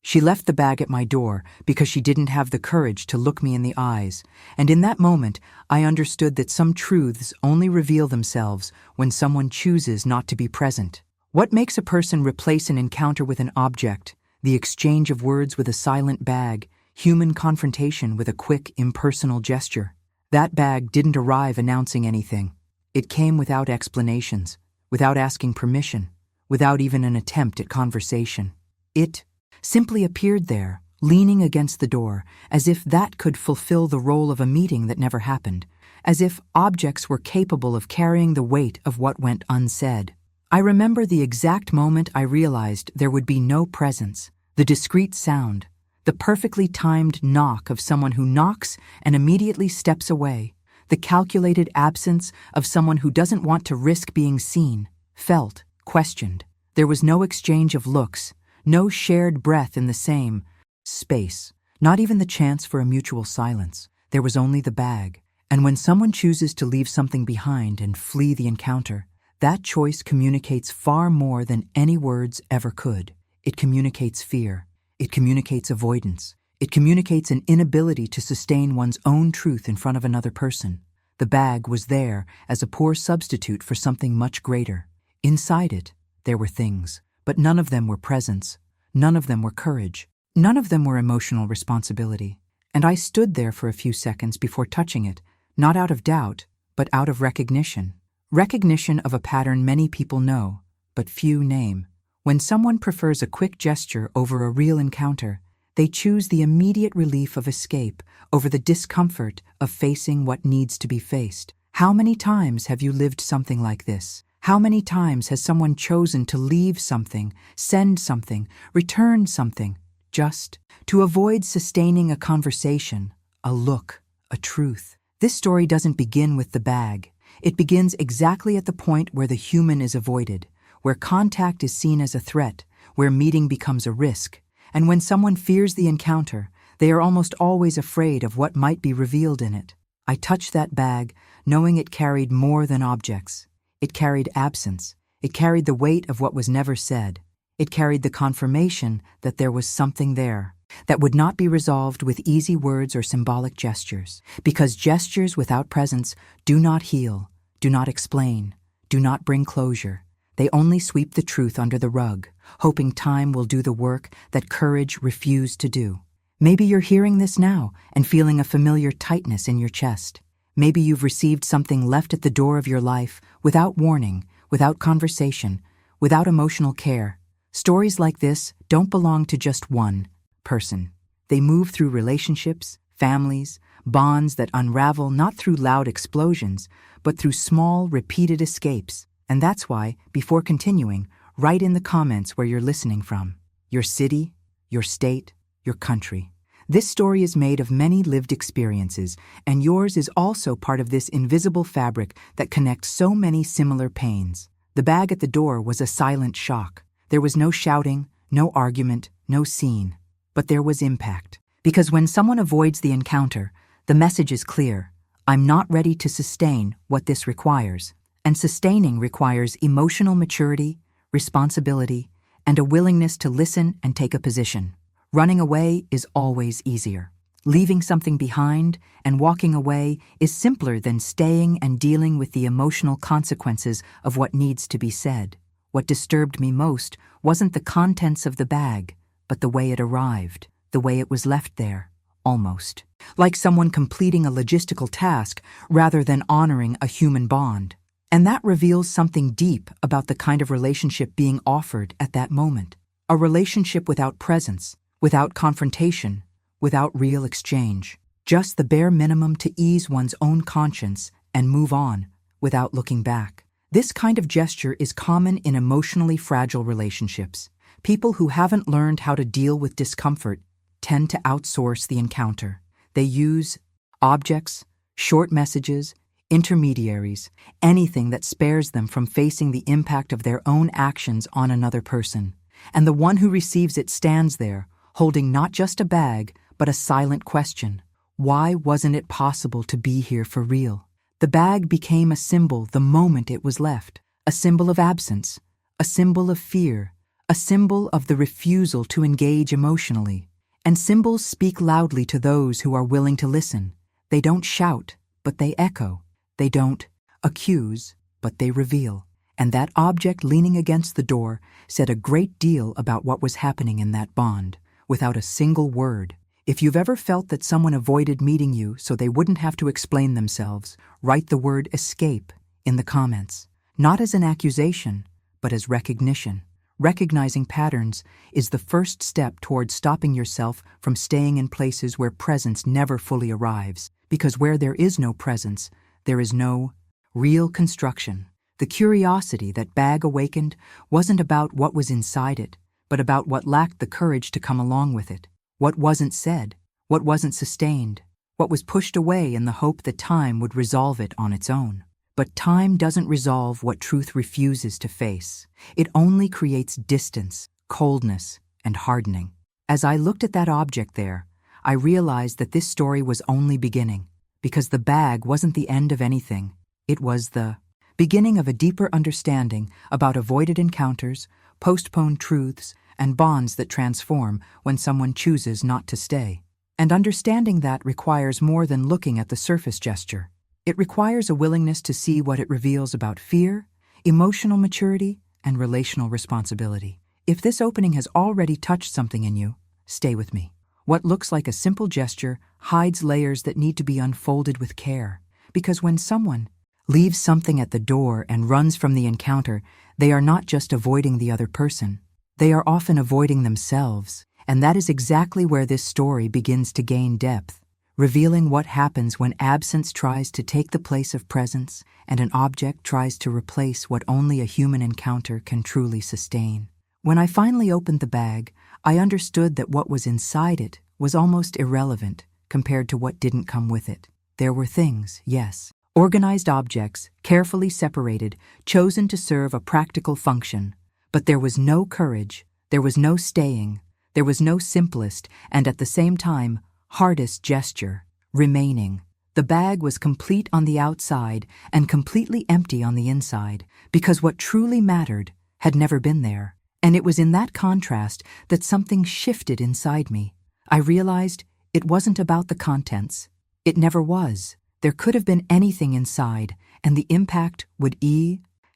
She left the bag at my door because she didn't have the courage to look me in the eyes, and in that moment I understood that some truths only reveal themselves when someone chooses not to be present. What makes a person replace an encounter with an object, the exchange of words with a silent bag, human confrontation with a quick, impersonal gesture? That bag didn't arrive announcing anything. It came without explanations, without asking permission, without even an attempt at conversation. It simply appeared there, leaning against the door, as if that could fulfill the role of a meeting that never happened, as if objects were capable of carrying the weight of what went unsaid. I remember the exact moment I realized there would be no presence, the discreet sound, the perfectly timed knock of someone who knocks and immediately steps away, the calculated absence of someone who doesn't want to risk being seen, felt, questioned. There was no exchange of looks, no shared breath in the same space, not even the chance for a mutual silence. There was only the bag. And when someone chooses to leave something behind and flee the encounter, that choice communicates far more than any words ever could. It communicates fear. It communicates avoidance. It communicates an inability to sustain one's own truth in front of another person. The bag was there as a poor substitute for something much greater. Inside it, there were things, but none of them were presence. None of them were courage. None of them were emotional responsibility. And I stood there for a few seconds before touching it, not out of doubt, but out of recognition. Recognition of a pattern many people know, but few name. When someone prefers a quick gesture over a real encounter, they choose the immediate relief of escape over the discomfort of facing what needs to be faced. How many times have you lived something like this? How many times has someone chosen to leave something, send something, return something, just to avoid sustaining a conversation, a look, a truth? This story doesn't begin with the bag. It begins exactly at the point where the human is avoided, where contact is seen as a threat, where meeting becomes a risk. And when someone fears the encounter, they are almost always afraid of what might be revealed in it. I touched that bag, knowing it carried more than objects. It carried absence. It carried the weight of what was never said. It carried the confirmation that there was something there that would not be resolved with easy words or symbolic gestures. Because gestures without presence do not heal, do not explain, do not bring closure. They only sweep the truth under the rug, hoping time will do the work that courage refused to do. Maybe you're hearing this now and feeling a familiar tightness in your chest. Maybe you've received something left at the door of your life without warning, without conversation, without emotional care. Stories like this don't belong to just one person. They move through relationships, families, bonds that unravel not through loud explosions, but through small, repeated escapes. And that's why, before continuing, write in the comments where you're listening from. Your city, your state, your country. This story is made of many lived experiences, and yours is also part of this invisible fabric that connects so many similar pains. The bag at the door was a silent shock. There was no shouting, no argument, no scene. But there was impact. Because when someone avoids the encounter, the message is clear. I'm not ready to sustain what this requires. And sustaining requires emotional maturity, responsibility, and a willingness to listen and take a position. Running away is always easier. Leaving something behind and walking away is simpler than staying and dealing with the emotional consequences of what needs to be said. What disturbed me most wasn't the contents of the bag, but the way it arrived, the way it was left there, almost. Like someone completing a logistical task rather than honoring a human bond. And that reveals something deep about the kind of relationship being offered at that moment. A relationship without presence, without confrontation, without real exchange. Just the bare minimum to ease one's own conscience and move on without looking back. This kind of gesture is common in emotionally fragile relationships. People who haven't learned how to deal with discomfort tend to outsource the encounter. They use objects, short messages, intermediaries, anything that spares them from facing the impact of their own actions on another person. And the one who receives it stands there, holding not just a bag, but a silent question. Why wasn't it possible to be here for real? The bag became a symbol the moment it was left. A symbol of absence, a symbol of fear, a symbol of the refusal to engage emotionally. And symbols speak loudly to those who are willing to listen. They don't shout, but they echo. They don't accuse, but they reveal. And that object leaning against the door said a great deal about what was happening in that bond, without a single word. If you've ever felt that someone avoided meeting you so they wouldn't have to explain themselves, write the word escape in the comments. Not as an accusation, but as recognition. Recognizing patterns is the first step towards stopping yourself from staying in places where presence never fully arrives, because where there is no presence, there is no real construction. The curiosity that bag awakened wasn't about what was inside it, but about what lacked the courage to come along with it. What wasn't said, what wasn't sustained, what was pushed away in the hope that time would resolve it on its own. But time doesn't resolve what truth refuses to face. It only creates distance, coldness, and hardening. As I looked at that object there, I realized that this story was only beginning, because the bag wasn't the end of anything. It was the beginning of a deeper understanding about avoided encounters, postponed truths, and bonds that transform when someone chooses not to stay. And understanding that requires more than looking at the surface gesture. It requires a willingness to see what it reveals about fear, emotional maturity, and relational responsibility. If this opening has already touched something in you, stay with me. What looks like a simple gesture hides layers that need to be unfolded with care. Because when someone leaves something at the door and runs from the encounter, they are not just avoiding the other person. They are often avoiding themselves. And that is exactly where this story begins to gain depth, revealing what happens when absence tries to take the place of presence and an object tries to replace what only a human encounter can truly sustain. When I finally opened the bag, I understood that what was inside it was almost irrelevant compared to what didn't come with it. There were things, yes, organized objects, carefully separated, chosen to serve a practical function. But there was no courage, there was no staying, there was no simplest and at the same time hardest gesture, remaining. The bag was complete on the outside and completely empty on the inside, because what truly mattered had never been there. And it was in that contrast that something shifted inside me. I realized it wasn't about the contents. It never was. There could have been anything inside, and the impact would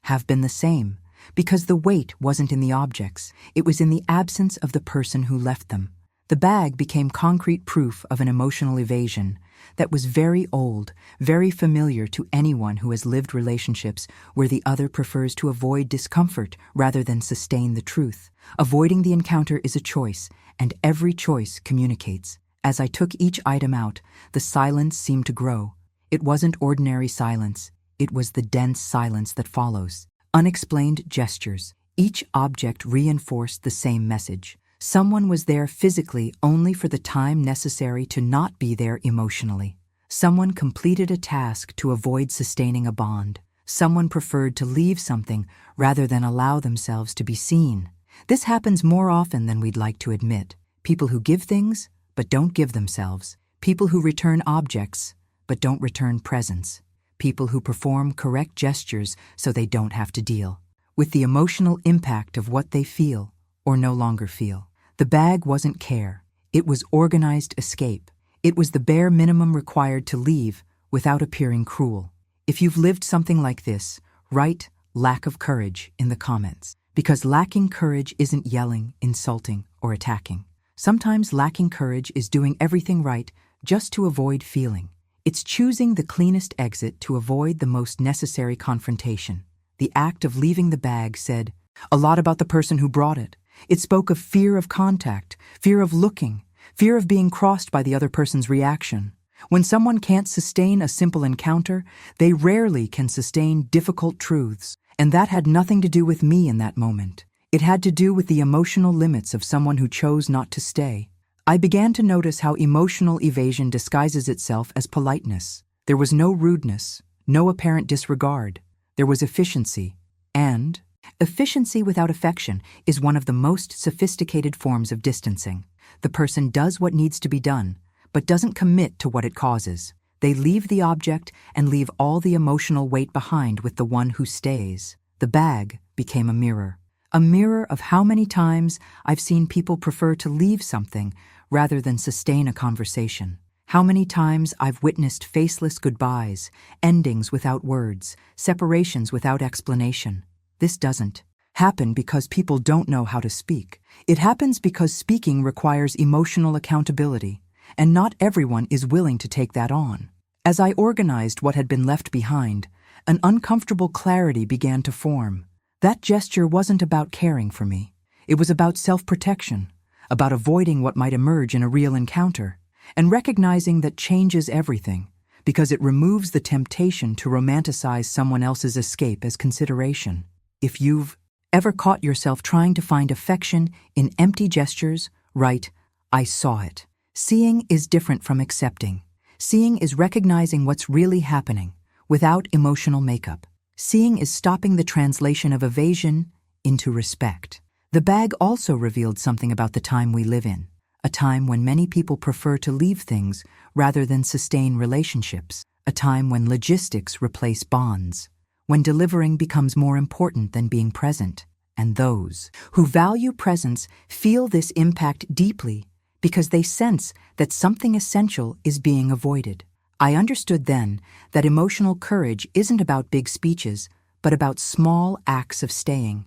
have been the same, because the weight wasn't in the objects. It was in the absence of the person who left them. The bag became concrete proof of an emotional evasion that was very old, very familiar to anyone who has lived relationships where the other prefers to avoid discomfort rather than sustain the truth. Avoiding the encounter is a choice, and every choice communicates. As I took each item out, the silence seemed to grow. It wasn't ordinary silence. It was the dense silence that follows. Unexplained gestures. Each object reinforced the same message. Someone was there physically only for the time necessary to not be there emotionally. Someone completed a task to avoid sustaining a bond. Someone preferred to leave something rather than allow themselves to be seen. This happens more often than we'd like to admit. People who give things, but don't give themselves. People who return objects, but don't return presence. People who perform correct gestures so they don't have to deal with the emotional impact of what they feel or no longer feel. The bag wasn't care. It was organized escape. It was the bare minimum required to leave without appearing cruel. If you've lived something like this, write lack of courage in the comments. Because lacking courage isn't yelling, insulting, or attacking. Sometimes lacking courage is doing everything right just to avoid feeling. It's choosing the cleanest exit to avoid the most necessary confrontation. The act of leaving the bag said a lot about the person who brought it. It spoke of fear of contact, fear of looking, fear of being crossed by the other person's reaction. When someone can't sustain a simple encounter, they rarely can sustain difficult truths. And that had nothing to do with me in that moment. It had to do with the emotional limits of someone who chose not to stay. I began to notice how emotional evasion disguises itself as politeness. There was no rudeness, no apparent disregard. There was efficiency. And efficiency without affection is one of the most sophisticated forms of distancing. The person does what needs to be done, but doesn't commit to what it causes. They leave the object and leave all the emotional weight behind with the one who stays. The bag became a mirror a mirror of how many times I've seen people prefer to leave something rather than sustain a conversation. How many times I've witnessed faceless goodbyes, endings without words, separations without explanation. This doesn't happen because people don't know how to speak. It happens because speaking requires emotional accountability, and not everyone is willing to take that on. As I organized what had been left behind, an uncomfortable clarity began to form. That gesture wasn't about caring for me. It was about self-protection, about avoiding what might emerge in a real encounter, and recognizing that changes everything, because it removes the temptation to romanticize someone else's escape as consideration. If you've ever caught yourself trying to find affection in empty gestures, write, "I saw it." Seeing is different from accepting. Seeing is recognizing what's really happening, without emotional makeup. Seeing is stopping the translation of evasion into respect. The bag also revealed something about the time we live in, a time when many people prefer to leave things rather than sustain relationships, a time when logistics replace bonds, when delivering becomes more important than being present. And those who value presence feel this impact deeply because they sense that something essential is being avoided. I understood then that emotional courage isn't about big speeches, but about small acts of staying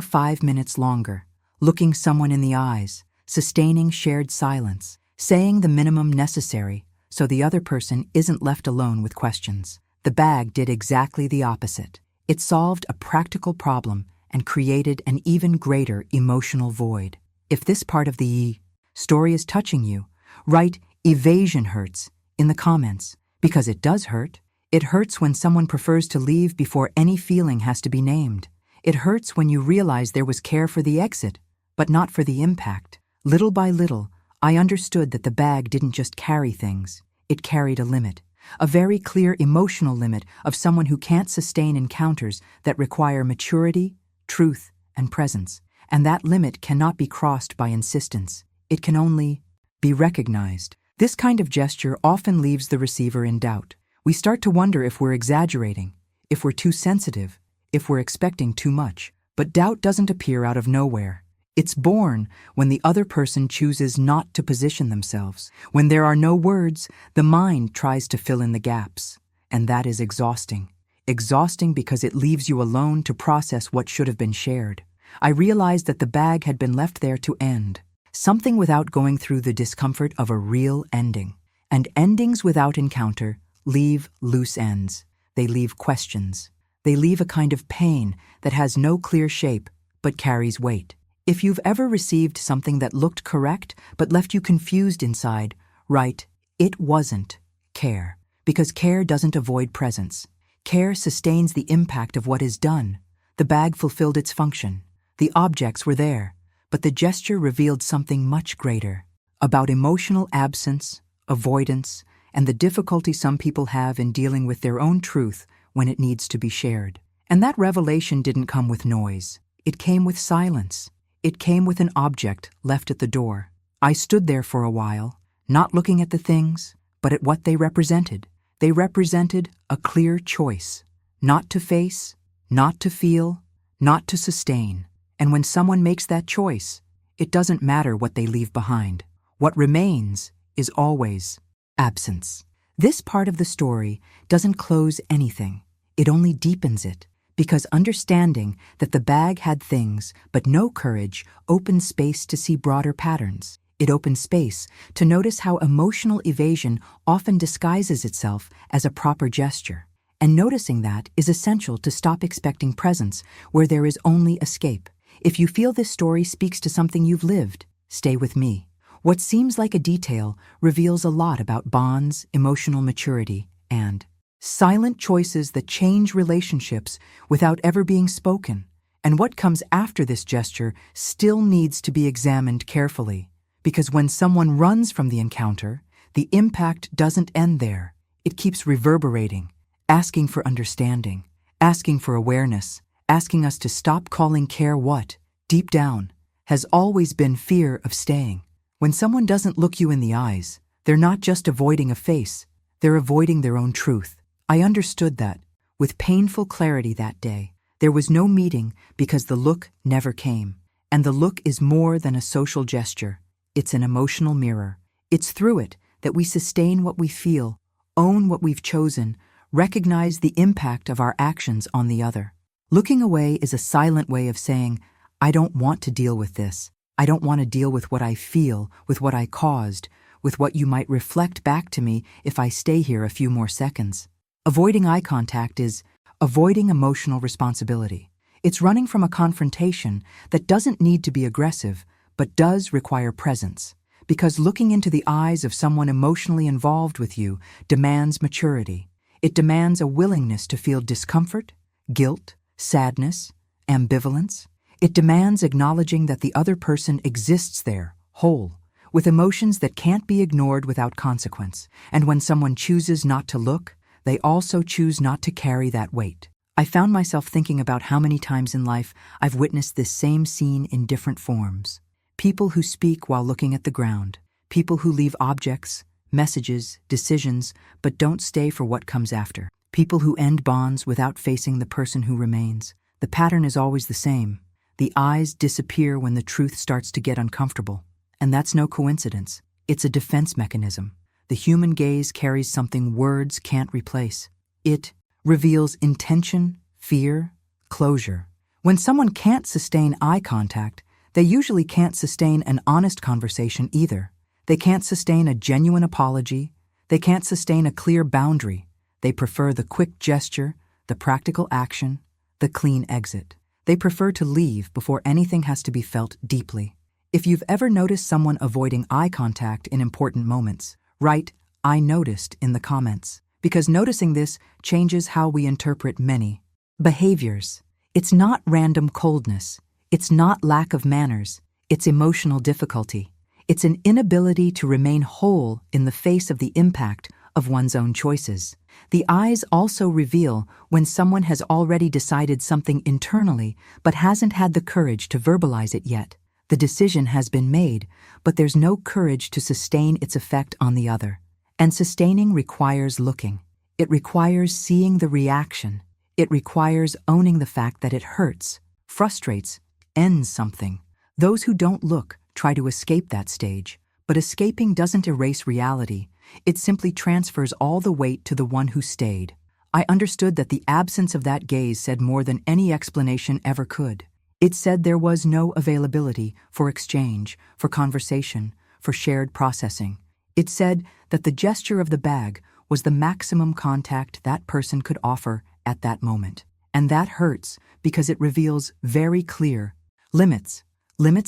5 minutes longer, looking someone in the eyes, sustaining shared silence, saying the minimum necessary so the other person isn't left alone with questions. The bag did exactly the opposite. It solved a practical problem and created an even greater emotional void. If this part of the story is touching you, write "evasion hurts" in the comments, because it does hurt. It hurts when someone prefers to leave before any feeling has to be named. It hurts when you realize there was care for the exit, but not for the impact. Little by little, I understood that the bag didn't just carry things, it carried a limit, a very clear emotional limit of someone who can't sustain encounters that require maturity, truth, and presence. And that limit cannot be crossed by insistence. It can only be recognized. This kind of gesture often leaves the receiver in doubt. We start to wonder if we're exaggerating, if we're too sensitive, if we're expecting too much. But doubt doesn't appear out of nowhere. It's born when the other person chooses not to position themselves. When there are no words, the mind tries to fill in the gaps. And that is exhausting. Exhausting because it leaves you alone to process what should have been shared. I realized that the bag had been left there to end. Something without going through the discomfort of a real ending. And endings without encounter leave loose ends. They leave questions. They leave a kind of pain that has no clear shape but carries weight. If you've ever received something that looked correct but left you confused inside, write, "It wasn't care." Because care doesn't avoid presence. Care sustains the impact of what is done. The bag fulfilled its function. The objects were there. But the gesture revealed something much greater, about emotional absence, avoidance, and the difficulty some people have in dealing with their own truth when it needs to be shared. And that revelation didn't come with noise. It came with silence. It came with an object left at the door. I stood there for a while, not looking at the things, but at what they represented. They represented a clear choice, not to face, not to feel, not to sustain. And when someone makes that choice, it doesn't matter what they leave behind. What remains is always absence. This part of the story doesn't close anything. It only deepens it, because understanding that the bag had things but no courage opened space to see broader patterns. It opened space to notice how emotional evasion often disguises itself as a proper gesture. And noticing that is essential to stop expecting presence where there is only escape. If you feel this story speaks to something you've lived, stay with me. What seems like a detail reveals a lot about bonds, emotional maturity, and silent choices that change relationships without ever being spoken. And what comes after this gesture still needs to be examined carefully. Because when someone runs from the encounter, the impact doesn't end there. It keeps reverberating, asking for understanding, asking for awareness, asking us to stop calling care what, deep down, has always been fear of staying. When someone doesn't look you in the eyes, they're not just avoiding a face, they're avoiding their own truth. I understood that, with painful clarity that day, There was no meeting because the look never came. And the look is more than a social gesture. It's an emotional mirror. It's through it that we sustain what we feel, own what we've chosen, recognize the impact of our actions on the other. Looking away is a silent way of saying, I don't want to deal with this. I don't want to deal with what I feel, with what I caused, with what you might reflect back to me if I stay here a few more seconds. Avoiding eye contact is avoiding emotional responsibility. It's running from a confrontation that doesn't need to be aggressive, but does require presence. Because looking into the eyes of someone emotionally involved with you demands maturity. It demands a willingness to feel discomfort, guilt, sadness, ambivalence. It demands acknowledging that the other person exists there, whole, with emotions that can't be ignored without consequence. And when someone chooses not to look, they also choose not to carry that weight. I found myself thinking about how many times in life I've witnessed this same scene in different forms. People who speak while looking at the ground. People who leave objects, messages, decisions, but don't stay for what comes after. People who end bonds without facing the person who remains. The pattern is always the same. The eyes disappear when the truth starts to get uncomfortable. And that's no coincidence. It's a defense mechanism. The human gaze carries something words can't replace. It reveals intention, fear, closure. When someone can't sustain eye contact, they usually can't sustain an honest conversation either. They can't sustain a genuine apology. They can't sustain a clear boundary. They prefer the quick gesture, the practical action, the clean exit. They prefer to leave before anything has to be felt deeply. If you've ever noticed someone avoiding eye contact in important moments, write, I noticed in the comments. Because noticing this changes how we interpret many behaviors. It's not random coldness. It's not lack of manners. It's emotional difficulty. It's an inability to remain whole in the face of the impact of one's own choices. The eyes also reveal when someone has already decided something internally but hasn't had the courage to verbalize it yet. The decision has been made, but there's no courage to sustain its effect on the other. And sustaining requires looking. It requires seeing the reaction. It requires owning the fact that it hurts, frustrates, ends something. Those who don't look try to escape that stage, but escaping doesn't erase reality. It simply transfers all the weight to the one who stayed. I understood that the absence of that gaze said more than any explanation ever could. It said there was no availability for exchange, for conversation, for shared processing. It said that the gesture of the bag was the maximum contact that person could offer at that moment. And that hurts because it reveals very clear limits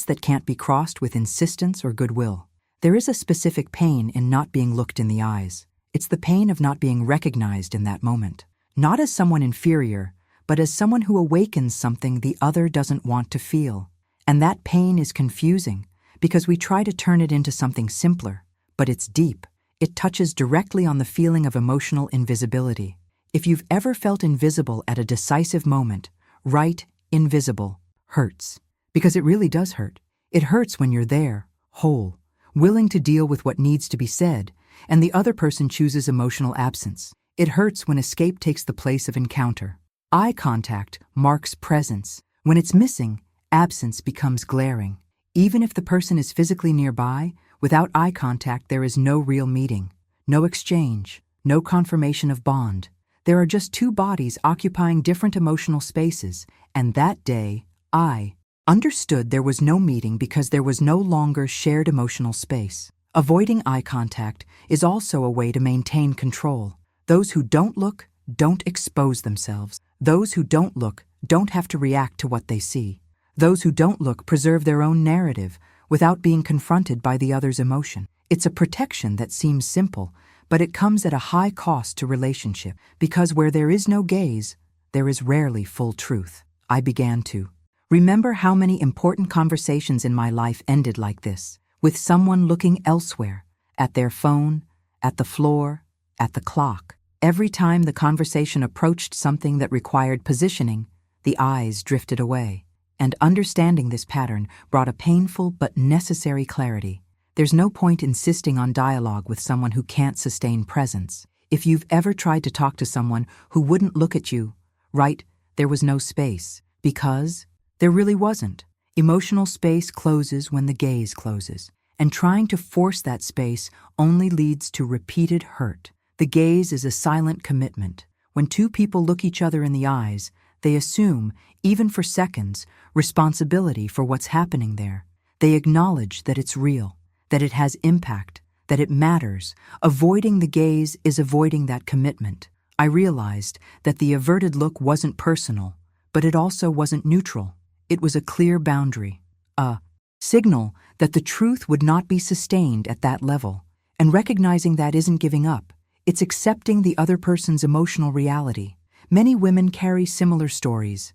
that can't be crossed with insistence or goodwill. There is a specific pain in not being looked in the eyes. It's the pain of not being recognized in that moment. Not as someone inferior, but as someone who awakens something the other doesn't want to feel. And that pain is confusing because we try to turn it into something simpler, but it's deep. It touches directly on the feeling of emotional invisibility. If you've ever felt invisible at a decisive moment, write invisible hurts. Because it really does hurt. It hurts when you're there, whole, willing to deal with what needs to be said, and the other person chooses emotional absence. It hurts when escape takes the place of encounter. Eye contact marks presence. When it's missing, absence becomes glaring. Even if the person is physically nearby, without eye contact there is no real meeting, no exchange, no confirmation of bond. There are just two bodies occupying different emotional spaces, and that day, I understood there was no meeting because there was no longer shared emotional space. Avoiding eye contact is also a way to maintain control. Those who don't look don't expose themselves. Those who don't look don't have to react to what they see. Those who don't look preserve their own narrative without being confronted by the other's emotion. It's a protection that seems simple, but it comes at a high cost to relationship, because where there is no gaze, there is rarely full truth. I began to remember how many important conversations in my life ended like this, with someone looking elsewhere, at their phone, at the floor, at the clock. Every time the conversation approached something that required positioning, the eyes drifted away. And understanding this pattern brought a painful but necessary clarity. There's no point insisting on dialogue with someone who can't sustain presence. If you've ever tried to talk to someone who wouldn't look at you, write, There was no space. Because there really wasn't. Emotional space closes when the gaze closes, and trying to force that space only leads to repeated hurt. The gaze is a silent commitment. When two people look each other in the eyes, they assume, even for seconds, responsibility for what's happening there. They acknowledge that it's real, that it has impact, that it matters. Avoiding the gaze is avoiding that commitment. I realized that the averted look wasn't personal, but it also wasn't neutral. It was a clear boundary, a signal that the truth would not be sustained at that level. And recognizing that isn't giving up. It's accepting the other person's emotional reality. Many women carry similar stories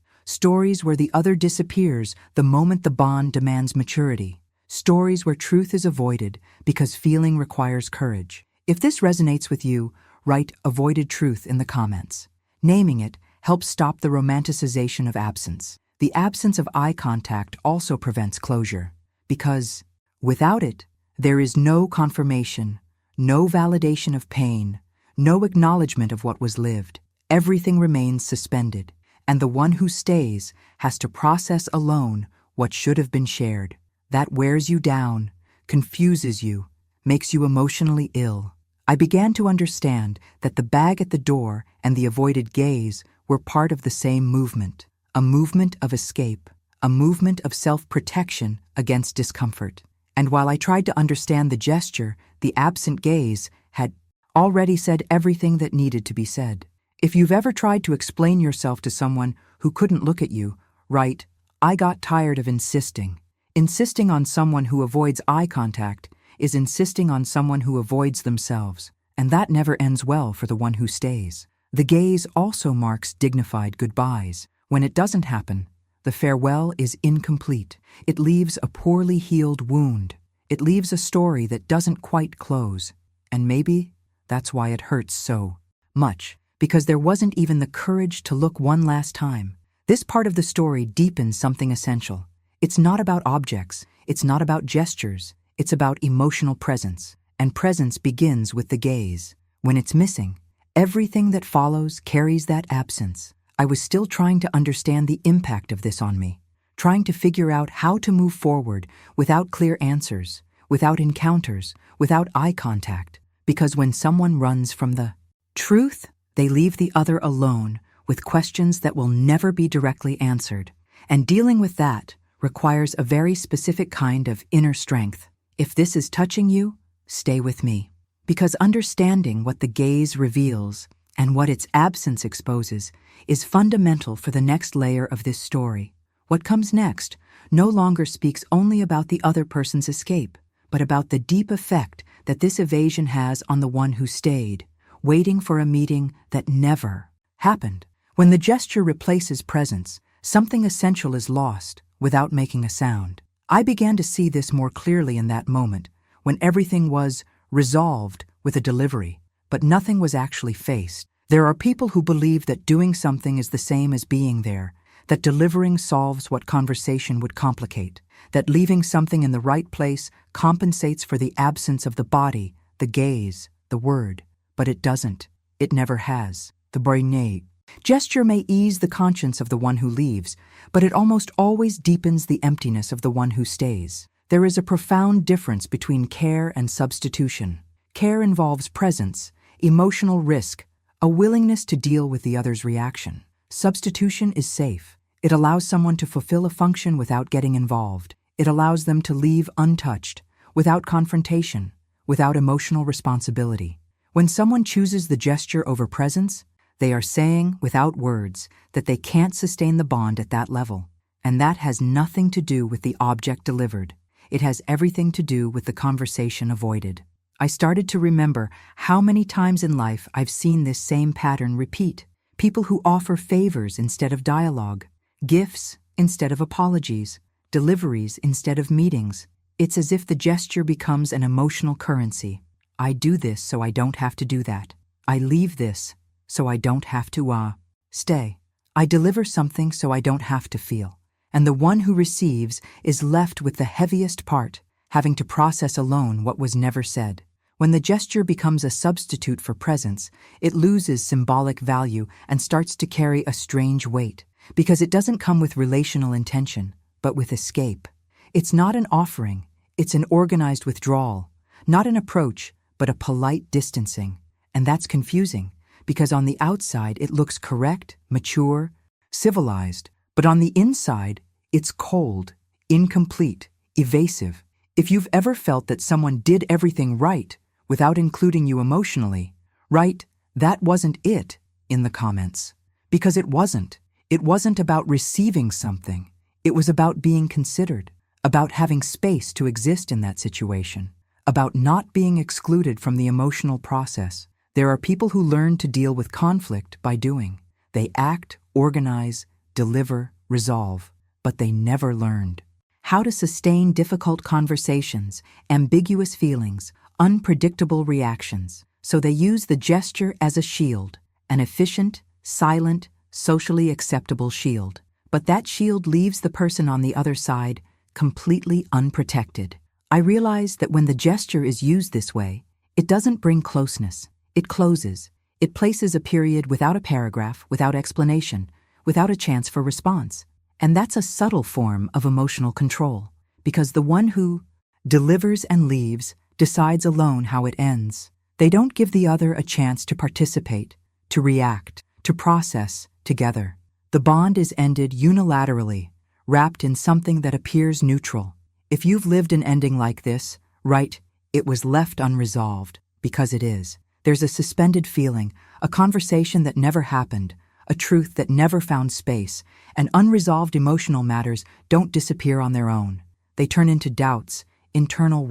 where the other disappears the moment the bond demands maturity. Stories where truth is avoided because feeling requires courage. If this resonates with you, write "avoided truth" in the comments. Naming it helps stop the romanticization of absence. The absence of eye contact also prevents closure, because without it, there is no confirmation, no validation of pain, no acknowledgement of what was lived. Everything remains suspended, and the one who stays has to process alone what should have been shared. That wears you down, confuses you, makes you emotionally ill. I began to understand that the bag at the door and the avoided gaze were part of the same movement, a movement of escape, a movement of self-protection against discomfort. And while I tried to understand the gesture, the absent gaze had already said everything that needed to be said. If you've ever tried to explain yourself to someone who couldn't look at you, write, "I got tired of insisting." Insisting on someone who avoids eye contact is insisting on someone who avoids themselves, and that never ends well for the one who stays. The gaze also marks dignified goodbyes. When it doesn't happen, the farewell is incomplete. It leaves a poorly healed wound. It leaves a story that doesn't quite close. And maybe that's why it hurts so much, because there wasn't even the courage to look one last time. This part of the story deepens something essential. It's not about objects. It's not about gestures. It's about emotional presence. And presence begins with the gaze. When it's missing, everything that follows carries that absence. I was still trying to understand the impact of this on me, trying to figure out how to move forward without clear answers, without encounters, without eye contact. Because when someone runs from the truth, they leave the other alone with questions that will never be directly answered. And dealing with that requires a very specific kind of inner strength. If this is touching you, stay with me. Because understanding what the gaze reveals and what its absence exposes is fundamental for the next layer of this story. What comes next no longer speaks only about the other person's escape, but about the deep effect that this evasion has on the one who stayed, waiting for a meeting that never happened. When the gesture replaces presence, something essential is lost without making a sound. I began to see this more clearly in that moment, when everything was resolved with a delivery, but nothing was actually faced. There are people who believe that doing something is the same as being there, that delivering solves what conversation would complicate, that leaving something in the right place compensates for the absence of the body, the gaze, the word. But it doesn't. It never has. The brain. Gesture may ease the conscience of the one who leaves, but it almost always deepens the emptiness of the one who stays. There is a profound difference between care and substitution. Care involves presence, emotional risk, a willingness to deal with the other's reaction. Substitution is safe. It allows someone to fulfill a function without getting involved. It allows them to leave untouched, without confrontation, without emotional responsibility. When someone chooses the gesture over presence, they are saying, without words, that they can't sustain the bond at that level. And that has nothing to do with the object delivered. It has everything to do with the conversation avoided. I started to remember how many times in life I've seen this same pattern repeat. People who offer favors instead of dialogue, gifts instead of apologies, deliveries instead of meetings. It's as if the gesture becomes an emotional currency. I do this so I don't have to do that. I leave this so I don't have to stay. I deliver something so I don't have to feel. And the one who receives is left with the heaviest part, having to process alone what was never said. When the gesture becomes a substitute for presence, it loses symbolic value and starts to carry a strange weight. because it doesn't come with relational intention, but with escape. It's not an offering, it's an organized withdrawal, not an approach, but a polite distancing. And that's confusing, because on the outside it looks correct, mature, civilized, but on the inside it's cold, incomplete, evasive. If you've ever felt that someone did everything right without including you emotionally, right, that wasn't it in the comments. Because it wasn't. It wasn't about receiving something. It was about being considered, about having space to exist in that situation, about not being excluded from the emotional process. There are people who learn to deal with conflict by doing. They act, organize, deliver, resolve, but they never learned how to sustain difficult conversations, ambiguous feelings, unpredictable reactions. So they use the gesture as a shield, an efficient, silent, socially acceptable shield. But that shield leaves the person on the other side completely unprotected. I realize that when the gesture is used this way, it doesn't bring closeness. It closes. It places a period without a paragraph, without explanation, without a chance for response. And that's a subtle form of emotional control, because the one who delivers and leaves decides alone how it ends. They don't give the other a chance to participate, to react, to process together. The bond is ended unilaterally, wrapped in something that appears neutral. If you've lived an ending like this, right, it was left unresolved, because it is. There's a suspended feeling, a conversation that never happened, a truth that never found space, and unresolved emotional matters don't disappear on their own. They turn into doubts, internal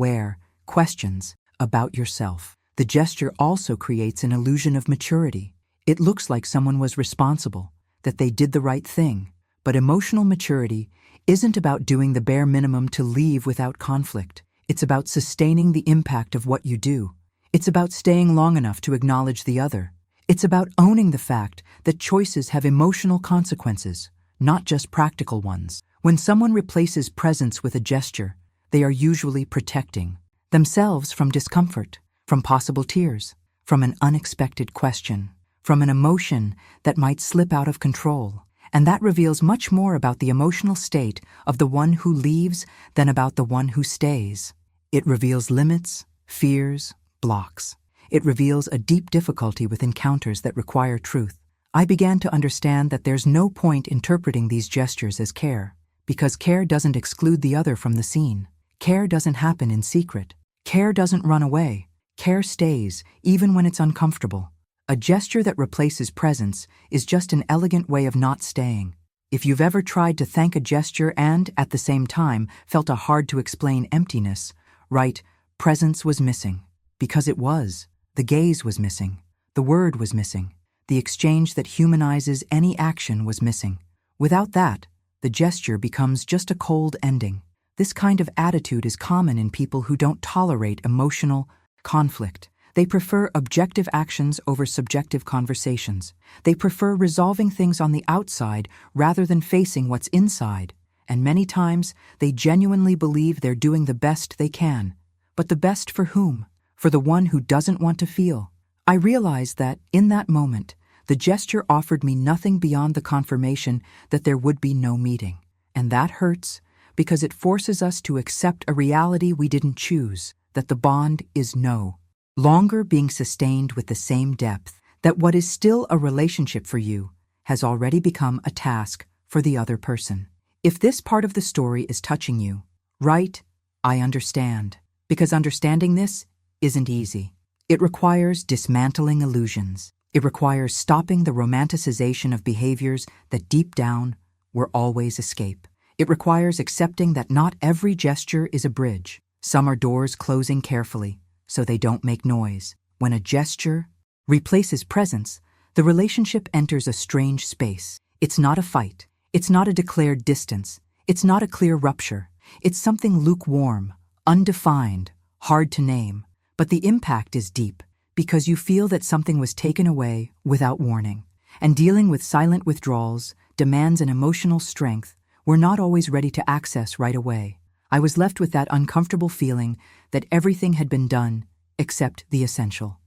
questions about yourself. The gesture also creates an illusion of maturity. It looks like someone was responsible, that they did the right thing. But emotional maturity isn't about doing the bare minimum to leave without conflict. It's about sustaining the impact of what you do. It's about staying long enough to acknowledge the other. It's about owning the fact that choices have emotional consequences, not just practical ones. When someone replaces presence with a gesture, they are usually protecting themselves from discomfort, from possible tears, from an unexpected question, from an emotion that might slip out of control. And that reveals much more about the emotional state of the one who leaves than about the one who stays. It reveals limits, fears, blocks. It reveals a deep difficulty with encounters that require truth. I began to understand that there's no point interpreting these gestures as care, because care doesn't exclude the other from the scene. Care doesn't happen in secret. Care doesn't run away. Care stays, even when it's uncomfortable. A gesture that replaces presence is just an elegant way of not staying. If you've ever tried to thank a gesture and, at the same time, felt a hard-to-explain emptiness, right, presence was missing. Because it was. The gaze was missing. The word was missing. The exchange that humanizes any action was missing. Without that, the gesture becomes just a cold ending. This kind of attitude is common in people who don't tolerate emotional conflict. They prefer objective actions over subjective conversations. They prefer resolving things on the outside rather than facing what's inside. And many times, they genuinely believe they're doing the best they can. But the best for whom? For the one who doesn't want to feel. I realized that, in that moment, the gesture offered me nothing beyond the confirmation that there would be no meeting. And that hurts, because it forces us to accept a reality we didn't choose, that the bond is no longer being sustained with the same depth, that what is still a relationship for you has already become a task for the other person. If this part of the story is touching you, right, I understand. Because understanding this isn't easy. It requires dismantling illusions. It requires stopping the romanticization of behaviors that deep down were always escape. It requires accepting that not every gesture is a bridge. Some are doors closing carefully, so they don't make noise. When a gesture replaces presence, the relationship enters a strange space. It's not a fight. It's not a declared distance. It's not a clear rupture. It's something lukewarm, undefined, hard to name. But the impact is deep, because you feel that something was taken away without warning. And dealing with silent withdrawals demands an emotional strength we're not always ready to access right away. I was left with that uncomfortable feeling that everything had been done except the essential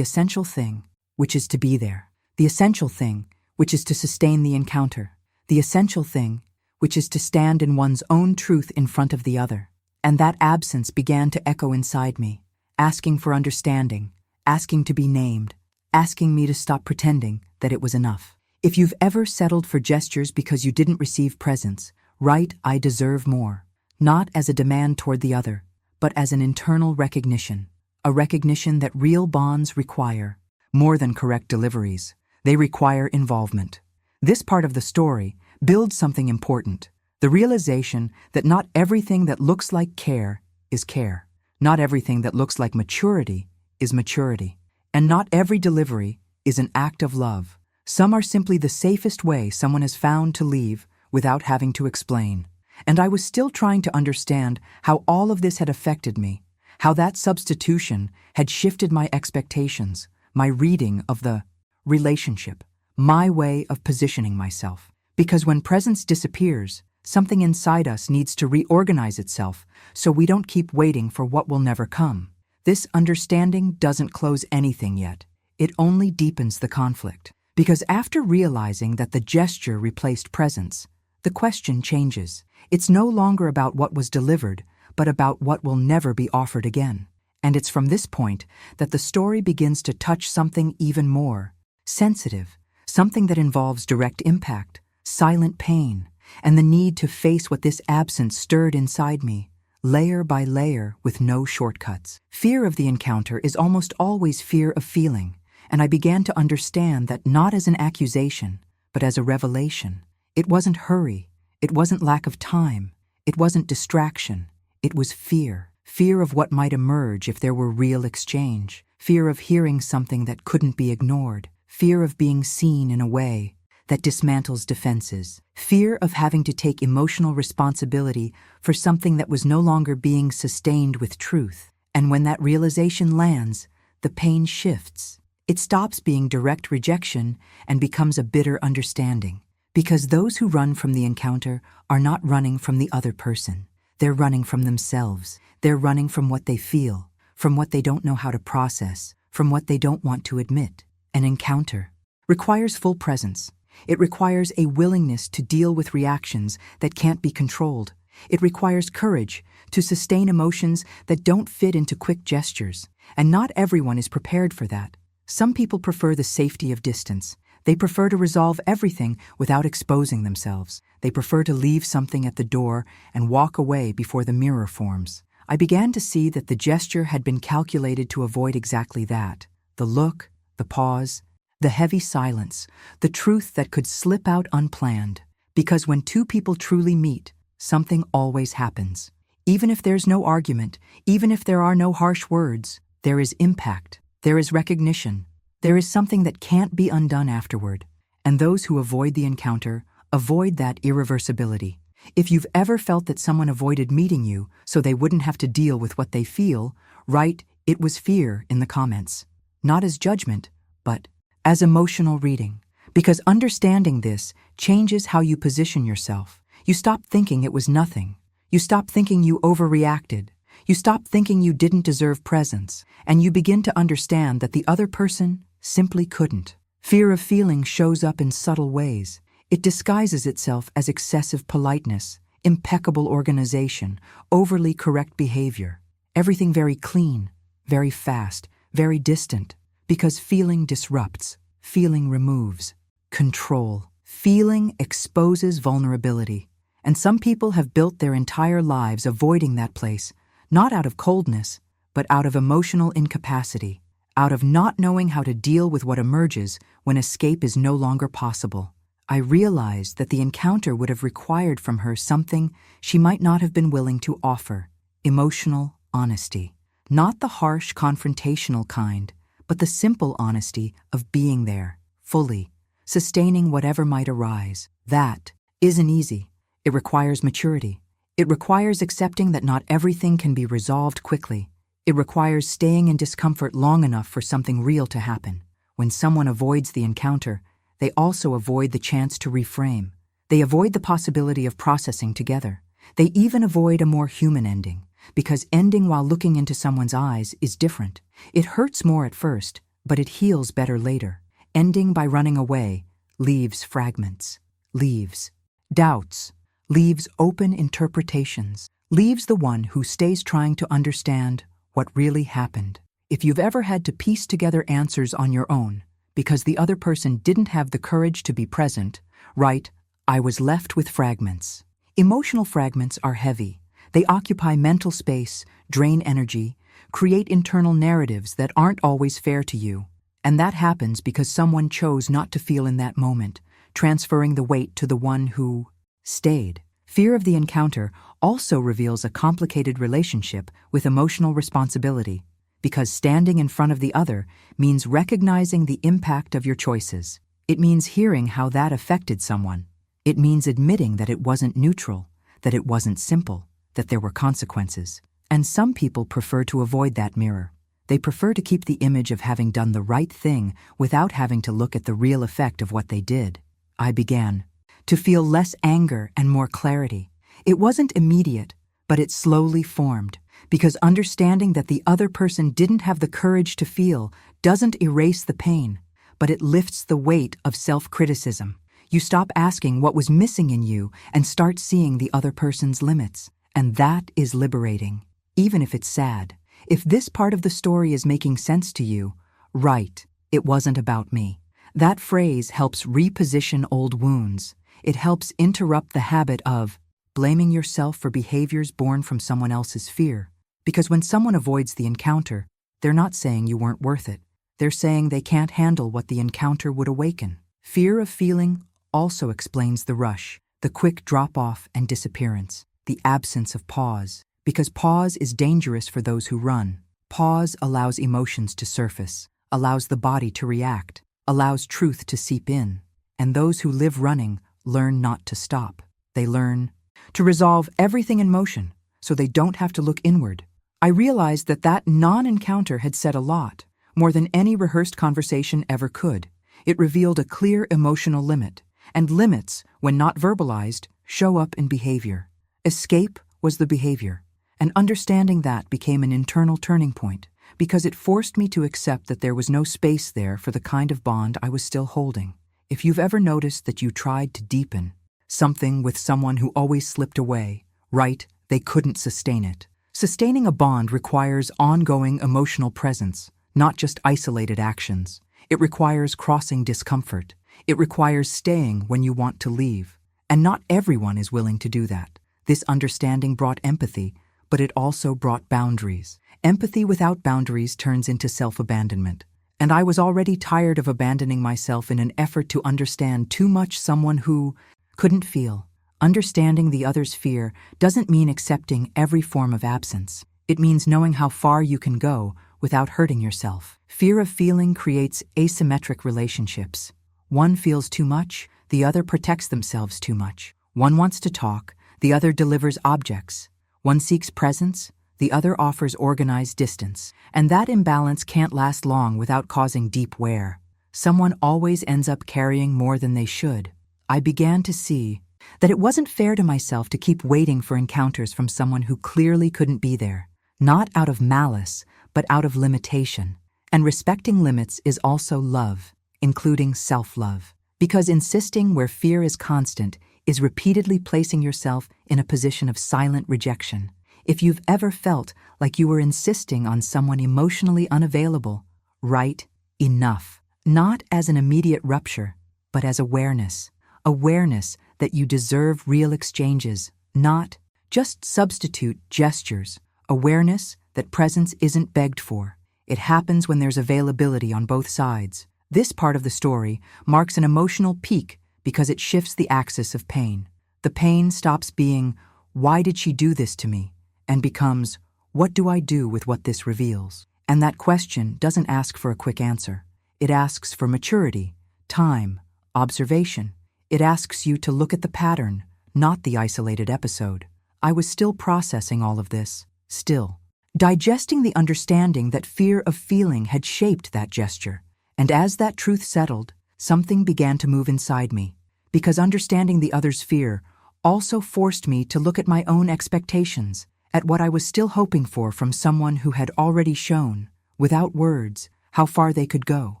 thing, which is to be there, the essential thing, which is to sustain the encounter, the essential thing, which is to stand in one's own truth in front of the other. And that absence began to echo inside me, asking for understanding, asking to be named, asking me to stop pretending that it was enough. If you've ever settled for gestures because you didn't receive presents, write "I deserve more," not as a demand toward the other, but as an internal recognition, a recognition that real bonds require more than correct deliveries. They require involvement. This part of the story builds something important, the realization that not everything that looks like care is care. Not everything that looks like maturity is maturity. And not every delivery is an act of love. Some are simply the safest way someone has found to leave without having to explain. And I was still trying to understand how all of this had affected me, how that substitution had shifted my expectations, my reading of the relationship, my way of positioning myself. Because when presence disappears, something inside us needs to reorganize itself so we don't keep waiting for what will never come. This understanding doesn't close anything yet. It only deepens the conflict. Because after realizing that the gesture replaced presence, the question changes. It's no longer about what was delivered, but about what will never be offered again. And it's from this point that the story begins to touch something even more sensitive, something that involves direct impact, silent pain, and the need to face what this absence stirred inside me, layer by layer with no shortcuts. Fear of the encounter is almost always fear of feeling, and I began to understand that not as an accusation, but as a revelation. It wasn't hurry, it wasn't lack of time, it wasn't distraction, it was fear. Fear of what might emerge if there were real exchange, fear of hearing something that couldn't be ignored, fear of being seen in a way that dismantles defenses, fear of having to take emotional responsibility for something that was no longer being sustained with truth. And when that realization lands, the pain shifts. It stops being direct rejection and becomes a bitter understanding. Because those who run from the encounter are not running from the other person. They're running from themselves. They're running from what they feel, from what they don't know how to process, from what they don't want to admit. An encounter requires full presence. It requires a willingness to deal with reactions that can't be controlled. It requires courage to sustain emotions that don't fit into quick gestures. And not everyone is prepared for that. Some people prefer the safety of distance. They prefer to resolve everything without exposing themselves. They prefer to leave something at the door and walk away before the mirror forms. I began to see that the gesture had been calculated to avoid exactly that. The look, the pause, the heavy silence, the truth that could slip out unplanned. Because when two people truly meet, something always happens. Even if there's no argument, even if there are no harsh words, there is impact, there is recognition, there is something that can't be undone afterward. And those who avoid the encounter avoid that irreversibility. If you've ever felt that someone avoided meeting you so they wouldn't have to deal with what they feel, write "it was fear" in the comments. Not as judgment, but as emotional reading. Because understanding this changes how you position yourself. You stop thinking it was nothing. You stop thinking you overreacted. You stop thinking you didn't deserve presence. And you begin to understand that the other person simply couldn't. Fear of feeling shows up in subtle ways. It disguises itself as excessive politeness, impeccable organization, overly correct behavior. Everything very clean, very fast, very distant. Because feeling disrupts, feeling removes. Control. Feeling exposes vulnerability. And some people have built their entire lives avoiding that place, not out of coldness, but out of emotional incapacity, out of not knowing how to deal with what emerges when escape is no longer possible. I realized that the encounter would have required from her something she might not have been willing to offer: emotional honesty. Not the harsh, confrontational kind, but the simple honesty of being there, fully, sustaining whatever might arise. That isn't easy. It requires maturity. It requires accepting that not everything can be resolved quickly. It requires staying in discomfort long enough for something real to happen. When someone avoids the encounter, they also avoid the chance to reframe. They avoid the possibility of processing together. They even avoid a more human ending, because ending while looking into someone's eyes is different. It hurts more at first, but it heals better later. Ending by running away leaves fragments, leaves Doubts leaves open interpretations, leaves the one who stays trying to understand what really happened. If you've ever had to piece together answers on your own because the other person didn't have the courage to be present, right, I was left with fragments. Emotional fragments are heavy. They occupy mental space, drain energy, create internal narratives that aren't always fair to you. And that happens because someone chose not to feel in that moment, transferring the weight to the one who stayed. Fear of the encounter also reveals a complicated relationship with emotional responsibility, because standing in front of the other means recognizing the impact of your choices. It means hearing how that affected someone. It means admitting that it wasn't neutral, that it wasn't simple, that there were consequences. And some people prefer to avoid that mirror. They prefer to keep the image of having done the right thing without having to look at the real effect of what they did. I began to feel less anger and more clarity. It wasn't immediate, but it slowly formed, because understanding that the other person didn't have the courage to feel doesn't erase the pain, but it lifts the weight of self-criticism. You stop asking what was missing in you and start seeing the other person's limits. And that is liberating, even if it's sad. If this part of the story is making sense to you, right, it wasn't about me. That phrase helps reposition old wounds. It helps interrupt the habit of blaming yourself for behaviors born from someone else's fear. Because when someone avoids the encounter, they're not saying you weren't worth it. They're saying they can't handle what the encounter would awaken. Fear of feeling also explains the rush, the quick drop-off and disappearance, the absence of pause. Because pause is dangerous for those who run. Pause allows emotions to surface, allows the body to react, allows truth to seep in. And those who live running learn not to stop. They learn to resolve everything in motion, so they don't have to look inward. I realized that non-encounter had said a lot, more than any rehearsed conversation ever could. It revealed a clear emotional limit, and limits, when not verbalized, show up in behavior. Escape was the behavior, and understanding that became an internal turning point, because it forced me to accept that there was no space there for the kind of bond I was still holding. If you've ever noticed that you tried to deepen something with someone who always slipped away, right, they couldn't sustain it. Sustaining a bond requires ongoing emotional presence, not just isolated actions. It requires crossing discomfort. It requires staying when you want to leave. And not everyone is willing to do that. This understanding brought empathy, but it also brought boundaries. Empathy without boundaries turns into self-abandonment. And I was already tired of abandoning myself in an effort to understand too much someone who couldn't feel. Understanding the other's fear doesn't mean accepting every form of absence. It means knowing how far you can go without hurting yourself. Fear of feeling creates asymmetric relationships. One feels too much, the other protects themselves too much. One wants to talk, the other delivers objects. One seeks presence, the other offers organized distance. And that imbalance can't last long without causing deep wear. Someone always ends up carrying more than they should. I began to see that it wasn't fair to myself to keep waiting for encounters from someone who clearly couldn't be there. Not out of malice, but out of limitation. And respecting limits is also love, including self-love. Because insisting where fear is constant is repeatedly placing yourself in a position of silent rejection. If you've ever felt like you were insisting on someone emotionally unavailable, write enough. Not as an immediate rupture, but as awareness. Awareness that you deserve real exchanges, not just substitute gestures. Awareness that presence isn't begged for. It happens when there's availability on both sides. This part of the story marks an emotional peak because it shifts the axis of pain. The pain stops being, "Why did she do this to me?" and becomes, "What do I do with what this reveals?" And that question doesn't ask for a quick answer. It asks for maturity, time, observation. It asks you to look at the pattern, not the isolated episode. I was still processing all of this, still digesting the understanding that fear of feeling had shaped that gesture. And as that truth settled, something began to move inside me, because understanding the other's fear also forced me to look at my own expectations, at what I was still hoping for from someone who had already shown, without words, how far they could go.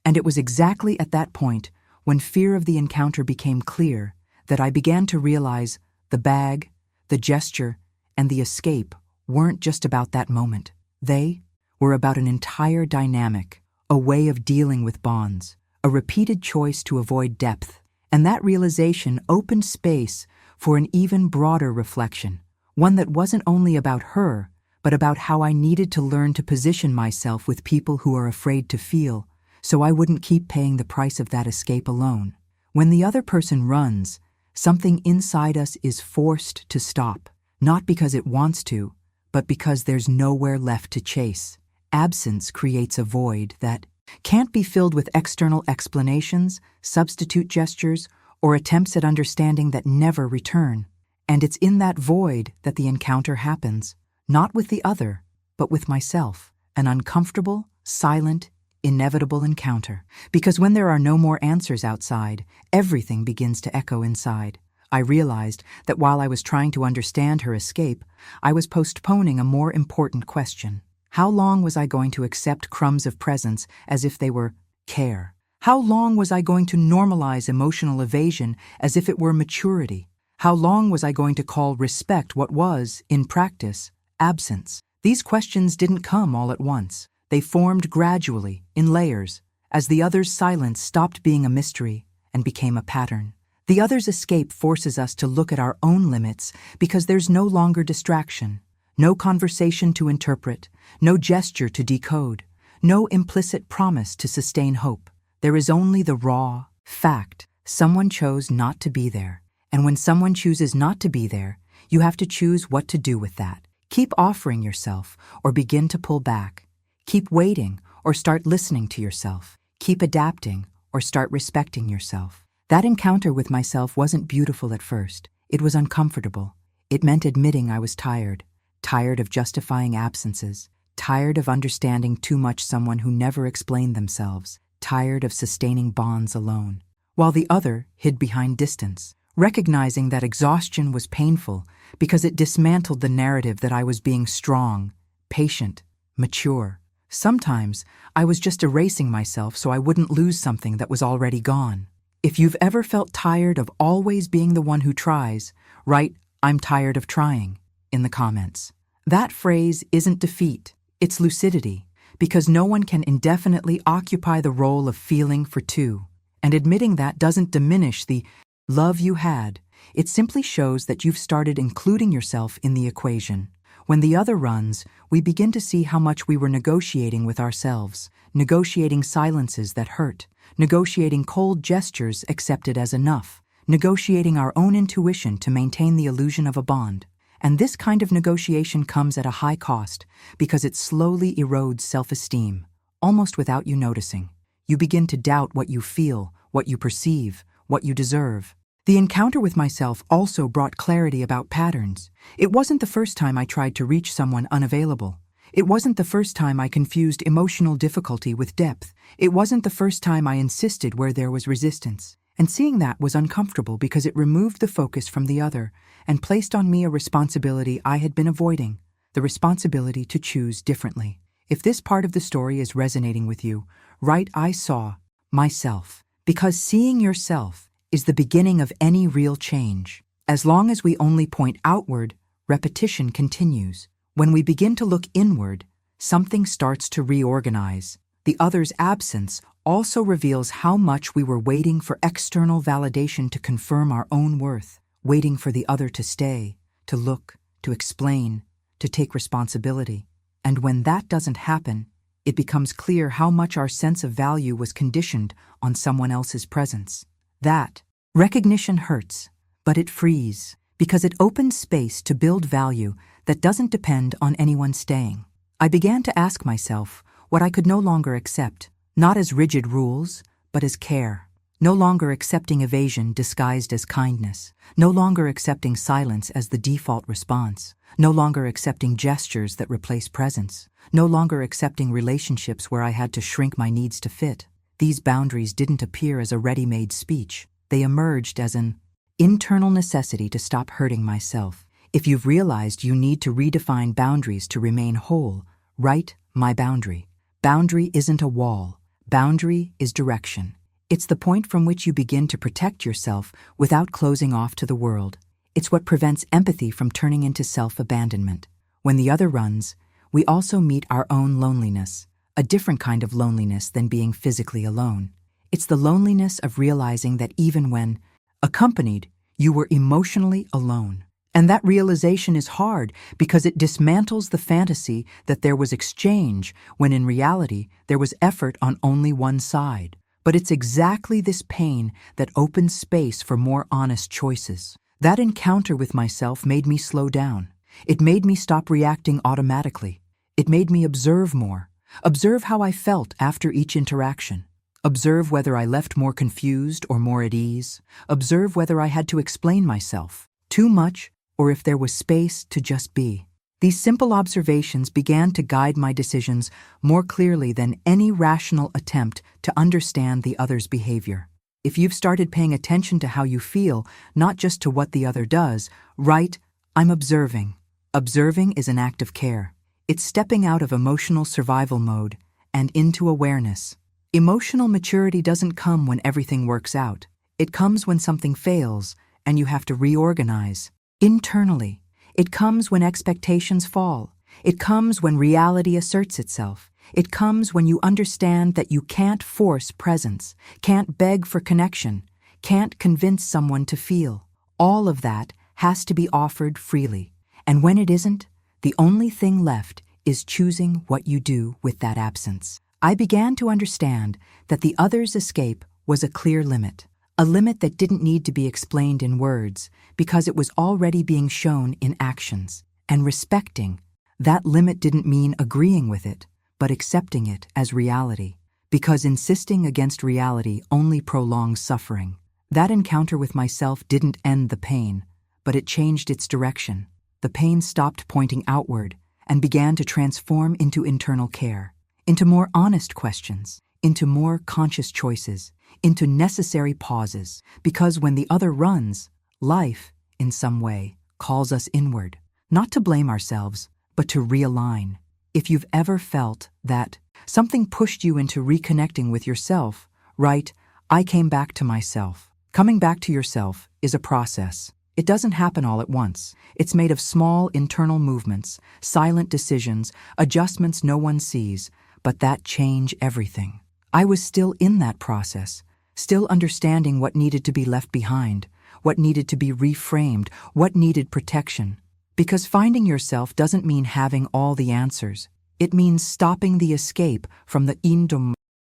And it was exactly at that point, when fear of the encounter became clear, that I began to realize the bag, the gesture, and the escape weren't just about that moment. They were about an entire dynamic, a way of dealing with bonds, a repeated choice to avoid depth. And that realization opened space for an even broader reflection, one that wasn't only about her, but about how I needed to learn to position myself with people who are afraid to feel, so I wouldn't keep paying the price of that escape alone. When the other person runs, something inside us is forced to stop, not because it wants to, but because there's nowhere left to chase. Absence creates a void that can't be filled with external explanations, substitute gestures, or attempts at understanding that never return. And it's in that void that the encounter happens, not with the other, but with myself. An uncomfortable, silent, inevitable encounter. Because when there are no more answers outside, everything begins to echo inside. I realized that while I was trying to understand her escape, I was postponing a more important question. How long was I going to accept crumbs of presence as if they were care? How long was I going to normalize emotional evasion as if it were maturity? How long was I going to call respect what was, in practice, absence? These questions didn't come all at once. They formed gradually, in layers, as the other's silence stopped being a mystery and became a pattern. The other's escape forces us to look at our own limits because there's no longer distraction. No conversation to interpret, no gesture to decode, no implicit promise to sustain hope. There is only the raw fact. Someone chose not to be there. And when someone chooses not to be there, you have to choose what to do with that. Keep offering yourself or begin to pull back. Keep waiting or start listening to yourself. Keep adapting or start respecting yourself. That encounter with myself wasn't beautiful at first. It was uncomfortable. It meant admitting I was tired. Tired of justifying absences, tired of understanding too much someone who never explained themselves, tired of sustaining bonds alone, while the other hid behind distance, recognizing that exhaustion was painful because it dismantled the narrative that I was being strong, patient, mature. Sometimes I was just erasing myself so I wouldn't lose something that was already gone. If you've ever felt tired of always being the one who tries, write, "I'm tired of trying," in the comments. That phrase isn't defeat, it's lucidity, because no one can indefinitely occupy the role of feeling for two. And admitting that doesn't diminish the love you had. It simply shows that you've started including yourself in the equation. When the other runs, we begin to see how much we were negotiating with ourselves, negotiating silences that hurt, negotiating cold gestures accepted as enough, negotiating our own intuition to maintain the illusion of a bond. And this kind of negotiation comes at a high cost because it slowly erodes self-esteem, almost without you noticing. You begin to doubt what you feel, what you perceive, what you deserve. The encounter with myself also brought clarity about patterns. It wasn't the first time I tried to reach someone unavailable. It wasn't the first time I confused emotional difficulty with depth. It wasn't the first time I insisted where there was resistance. And seeing that was uncomfortable because it removed the focus from the other and placed on me a responsibility I had been avoiding, the responsibility to choose differently. If this part of the story is resonating with you, write "I saw myself," because seeing yourself is the beginning of any real change. As long as we only point outward, repetition continues. When we begin to look inward, something starts to reorganize. The other's absence also reveals how much we were waiting for external validation to confirm our own worth, waiting for the other to stay, to look, to explain, to take responsibility. And when that doesn't happen, it becomes clear how much our sense of value was conditioned on someone else's presence. That recognition hurts, but it frees, because it opens space to build value that doesn't depend on anyone staying. I began to ask myself what I could no longer accept, not as rigid rules, but as care. No longer accepting evasion disguised as kindness. No longer accepting silence as the default response. No longer accepting gestures that replace presence. No longer accepting relationships where I had to shrink my needs to fit. These boundaries didn't appear as a ready-made speech. They emerged as an internal necessity to stop hurting myself. If you've realized you need to redefine boundaries to remain whole, write "my boundary." Boundary isn't a wall. Boundary is direction. It's the point from which you begin to protect yourself without closing off to the world. It's what prevents empathy from turning into self-abandonment. When the other runs, we also meet our own loneliness, a different kind of loneliness than being physically alone. It's the loneliness of realizing that even when accompanied, you were emotionally alone. And that realization is hard because it dismantles the fantasy that there was exchange when in reality there was effort on only one side. But it's exactly this pain that opens space for more honest choices. That encounter with myself made me slow down. It made me stop reacting automatically. It made me observe more. Observe how I felt after each interaction. Observe whether I left more confused or more at ease. Observe whether I had to explain myself too much or if there was space to just be. These simple observations began to guide my decisions more clearly than any rational attempt to understand the other's behavior. If you've started paying attention to how you feel, not just to what the other does, write, "I'm observing." Observing is an act of care. It's stepping out of emotional survival mode and into awareness. Emotional maturity doesn't come when everything works out. It comes when something fails and you have to reorganize. Internally, it comes when expectations fall. It comes when reality asserts itself. It comes when you understand that you can't force presence, can't beg for connection, can't convince someone to feel. All of that has to be offered freely. And when it isn't, the only thing left is choosing what you do with that absence. I began to understand that the other's escape was a clear limit. A limit that didn't need to be explained in words because it was already being shown in actions. And respecting that limit didn't mean agreeing with it, but accepting it as reality. Because insisting against reality only prolongs suffering. That encounter with myself didn't end the pain, but it changed its direction. The pain stopped pointing outward and began to transform into internal care, into more honest questions, into more conscious choices, into necessary pauses, because when the other runs, life, in some way, calls us inward, not to blame ourselves, but to realign. If you've ever felt that something pushed you into reconnecting with yourself, write, "I came back to myself." Coming back to yourself is a process. It doesn't happen all at once. It's made of small internal movements, silent decisions, adjustments no one sees, but that change everything. I was still in that process, still understanding what needed to be left behind, what needed to be reframed, what needed protection. Because finding yourself doesn't mean having all the answers. It means stopping the escape from the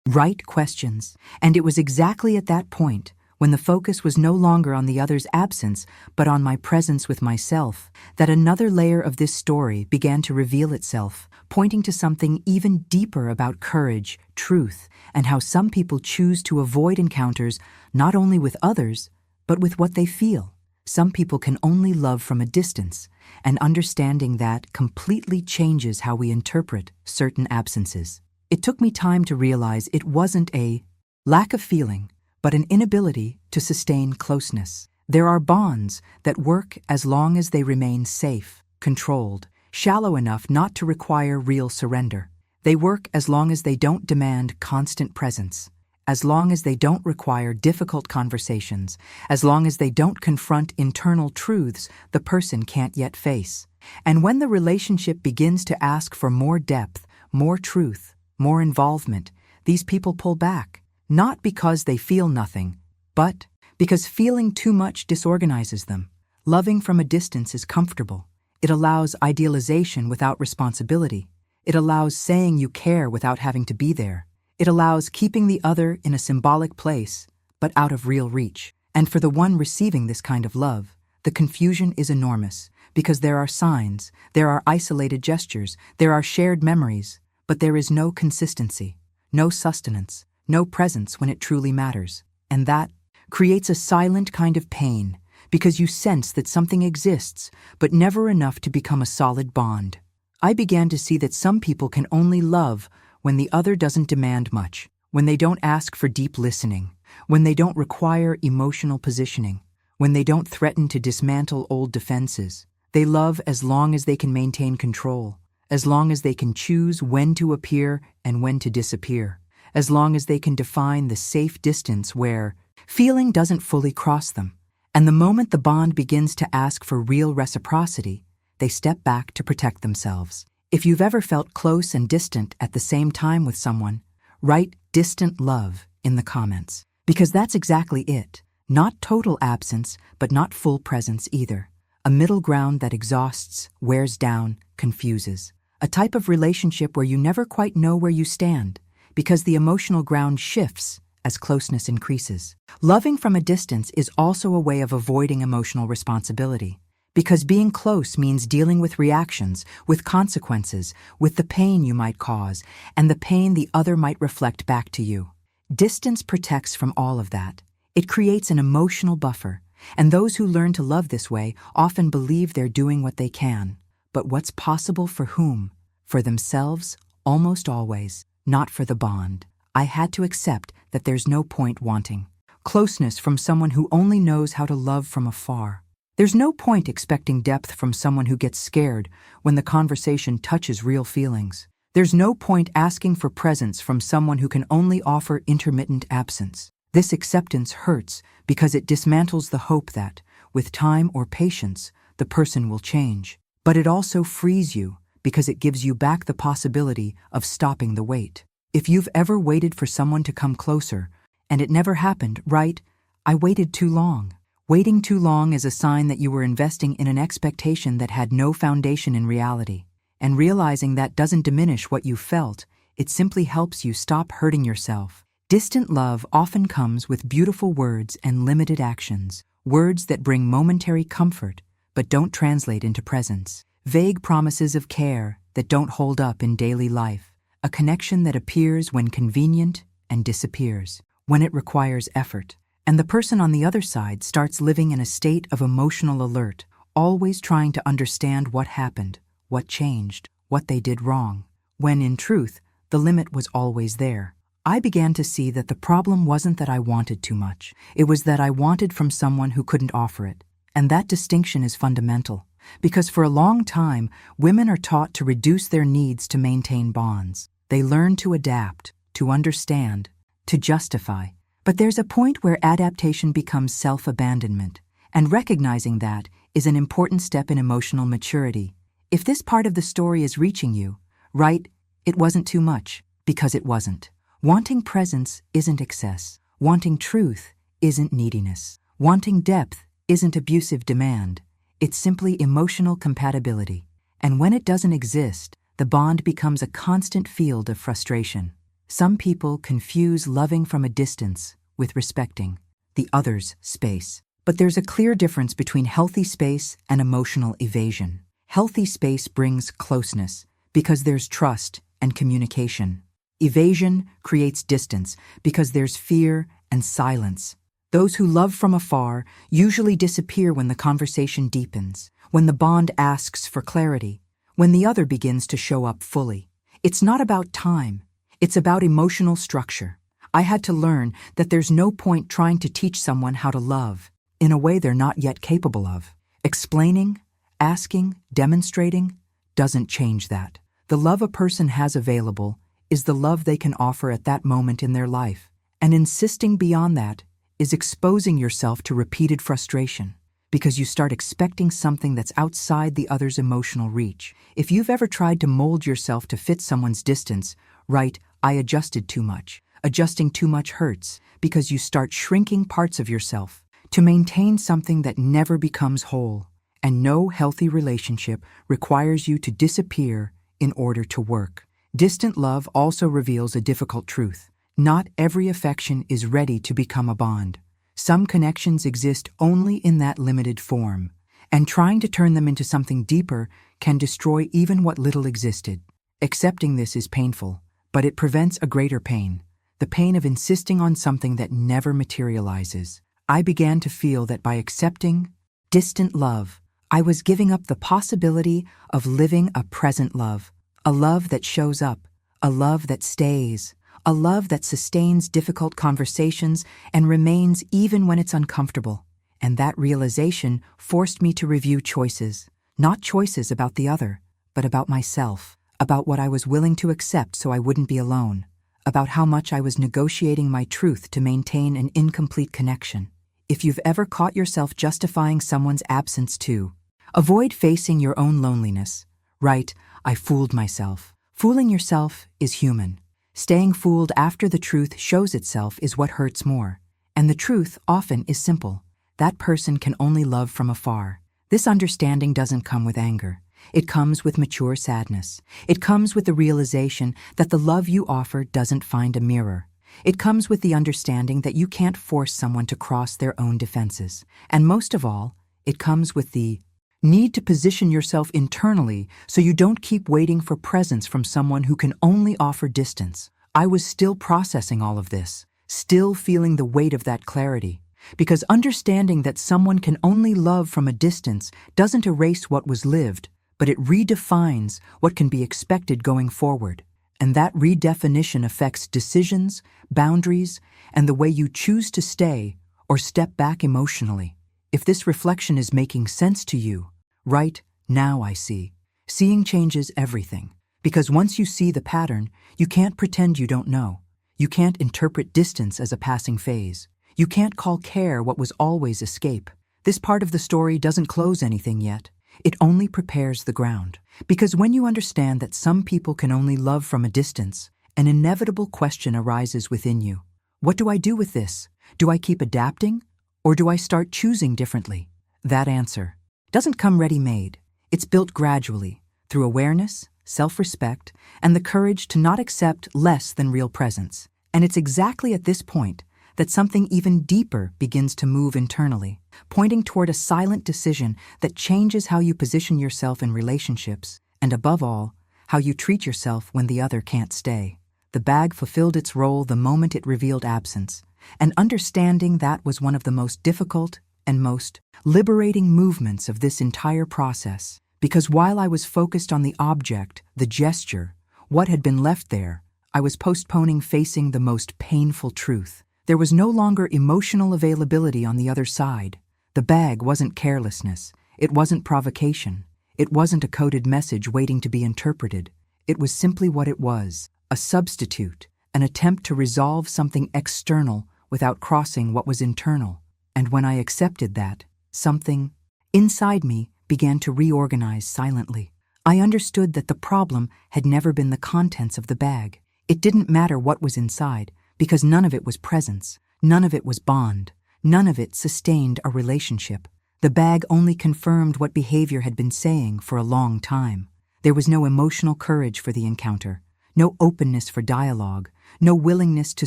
right questions. And it was exactly at that point, when the focus was no longer on the other's absence, but on my presence with myself, that another layer of this story began to reveal itself, pointing to something even deeper about courage, truth, and how some people choose to avoid encounters not only with others, but with what they feel. Some people can only love from a distance, and understanding that completely changes how we interpret certain absences. It took me time to realize it wasn't a lack of feeling, but an inability to sustain closeness. There are bonds that work as long as they remain safe, controlled, shallow enough not to require real surrender. They work as long as they don't demand constant presence, as long as they don't require difficult conversations, as long as they don't confront internal truths the person can't yet face. And when the relationship begins to ask for more depth, more truth, more involvement, these people pull back. Not because they feel nothing, but because feeling too much disorganizes them. Loving from a distance is comfortable. It allows idealization without responsibility. It allows saying you care without having to be there. It allows keeping the other in a symbolic place, but out of real reach. And for the one receiving this kind of love, the confusion is enormous, because there are signs, there are isolated gestures, there are shared memories, but there is no consistency, no sustenance, no presence when it truly matters. And that creates a silent kind of pain, because you sense that something exists, but never enough to become a solid bond. I began to see that some people can only love when the other doesn't demand much, when they don't ask for deep listening, when they don't require emotional positioning, when they don't threaten to dismantle old defenses. They love as long as they can maintain control, as long as they can choose when to appear and when to disappear, as long as they can define the safe distance where feeling doesn't fully cross them. And the moment the bond begins to ask for real reciprocity, they step back to protect themselves. If you've ever felt close and distant at the same time with someone, write distant love in the comments. Because that's exactly it. Not total absence, but not full presence either. A middle ground that exhausts, wears down, confuses. A type of relationship where you never quite know where you stand, because the emotional ground shifts as closeness increases. Loving from a distance is also a way of avoiding emotional responsibility. Because being close means dealing with reactions, with consequences, with the pain you might cause, and the pain the other might reflect back to you. Distance protects from all of that. It creates an emotional buffer, and those who learn to love this way often believe they're doing what they can. But what's possible for whom? For themselves, almost always, not for the bond. I had to accept that there's no point wanting closeness from someone who only knows how to love from afar. There's no point expecting depth from someone who gets scared when the conversation touches real feelings. There's no point asking for presence from someone who can only offer intermittent absence. This acceptance hurts because it dismantles the hope that, with time or patience, the person will change. But it also frees you because it gives you back the possibility of stopping the wait. If you've ever waited for someone to come closer, and it never happened, write, "I waited too long." Waiting too long is a sign that you were investing in an expectation that had no foundation in reality. And realizing that doesn't diminish what you felt, it simply helps you stop hurting yourself. Distant love often comes with beautiful words and limited actions, words that bring momentary comfort but don't translate into presence. Vague promises of care that don't hold up in daily life. A connection that appears when convenient and disappears when it requires effort. And the person on the other side starts living in a state of emotional alert, always trying to understand what happened, what changed, what they did wrong, when in truth, the limit was always there. I began to see that the problem wasn't that I wanted too much. It was that I wanted from someone who couldn't offer it. And that distinction is fundamental, because for a long time, women are taught to reduce their needs to maintain bonds. They learn to adapt, to understand, to justify. But there's a point where adaptation becomes self-abandonment, and recognizing that is an important step in emotional maturity. If this part of the story is reaching you, write, "It wasn't too much," because it wasn't. Wanting presence isn't excess. Wanting truth isn't neediness. Wanting depth isn't abusive demand. It's simply emotional compatibility. And when it doesn't exist, the bond becomes a constant field of frustration. Some people confuse loving from a distance with respecting the other's space. But there's a clear difference between healthy space and emotional evasion. Healthy space brings closeness because there's trust and communication. Evasion creates distance because there's fear and silence. Those who love from afar usually disappear when the conversation deepens, when the bond asks for clarity, when the other begins to show up fully. It's not about time. It's about emotional structure. I had to learn that there's no point trying to teach someone how to love in a way they're not yet capable of. Explaining, asking, demonstrating doesn't change that. The love a person has available is the love they can offer at that moment in their life. And insisting beyond that is exposing yourself to repeated frustration because you start expecting something that's outside the other's emotional reach. If you've ever tried to mold yourself to fit someone's distance, write, "I adjusted too much." Adjusting too much hurts because you start shrinking parts of yourself to maintain something that never becomes whole. And no healthy relationship requires you to disappear in order to work. Distant love also reveals a difficult truth. Not every affection is ready to become a bond. Some connections exist only in that limited form, and trying to turn them into something deeper can destroy even what little existed. Accepting this is painful, but it prevents a greater pain. The pain of insisting on something that never materializes. I began to feel that by accepting distant love, I was giving up the possibility of living a present love, a love that shows up, a love that stays, a love that sustains difficult conversations and remains even when it's uncomfortable. And that realization forced me to review choices, not choices about the other, but about myself, about what I was willing to accept so I wouldn't be alone, about how much I was negotiating my truth to maintain an incomplete connection. If you've ever caught yourself justifying someone's absence too, avoid facing your own loneliness. Right, I fooled myself. Fooling yourself is human. Staying fooled after the truth shows itself is what hurts more. And the truth often is simple. That person can only love from afar. This understanding doesn't come with anger. It comes with mature sadness. It comes with the realization that the love you offer doesn't find a mirror. It comes with the understanding that you can't force someone to cross their own defenses. And most of all, it comes with the need to position yourself internally so you don't keep waiting for presence from someone who can only offer distance. I was still processing all of this, still feeling the weight of that clarity. Because understanding that someone can only love from a distance doesn't erase what was lived, but it redefines what can be expected going forward. And that redefinition affects decisions, boundaries, and the way you choose to stay or step back emotionally. If this reflection is making sense to you, right now I see. Seeing changes everything. Because once you see the pattern, you can't pretend you don't know. You can't interpret distance as a passing phase. You can't call care what was always escape. This part of the story doesn't close anything yet. It only prepares the ground. Because when you understand that some people can only love from a distance, an inevitable question arises within you. What do I do with this? Do I keep adapting? Or do I start choosing differently? That answer doesn't come ready-made. It's built gradually, through awareness, self-respect, and the courage to not accept less than real presence. And it's exactly at this point that something even deeper begins to move internally, pointing toward a silent decision that changes how you position yourself in relationships, and above all, how you treat yourself when the other can't stay. The bag fulfilled its role the moment it revealed absence, and understanding that was one of the most difficult and most liberating movements of this entire process. Because while I was focused on the object, the gesture, what had been left there, I was postponing facing the most painful truth. There was no longer emotional availability on the other side. The bag wasn't carelessness. It wasn't provocation. It wasn't a coded message waiting to be interpreted. It was simply what it was, a substitute, an attempt to resolve something external without crossing what was internal. And when I accepted that, something inside me began to reorganize silently. I understood that the problem had never been the contents of the bag. It didn't matter what was inside, because none of it was presence, none of it was bond, none of it sustained a relationship. The bag only confirmed what behavior had been saying for a long time. There was no emotional courage for the encounter, no openness for dialogue, no willingness to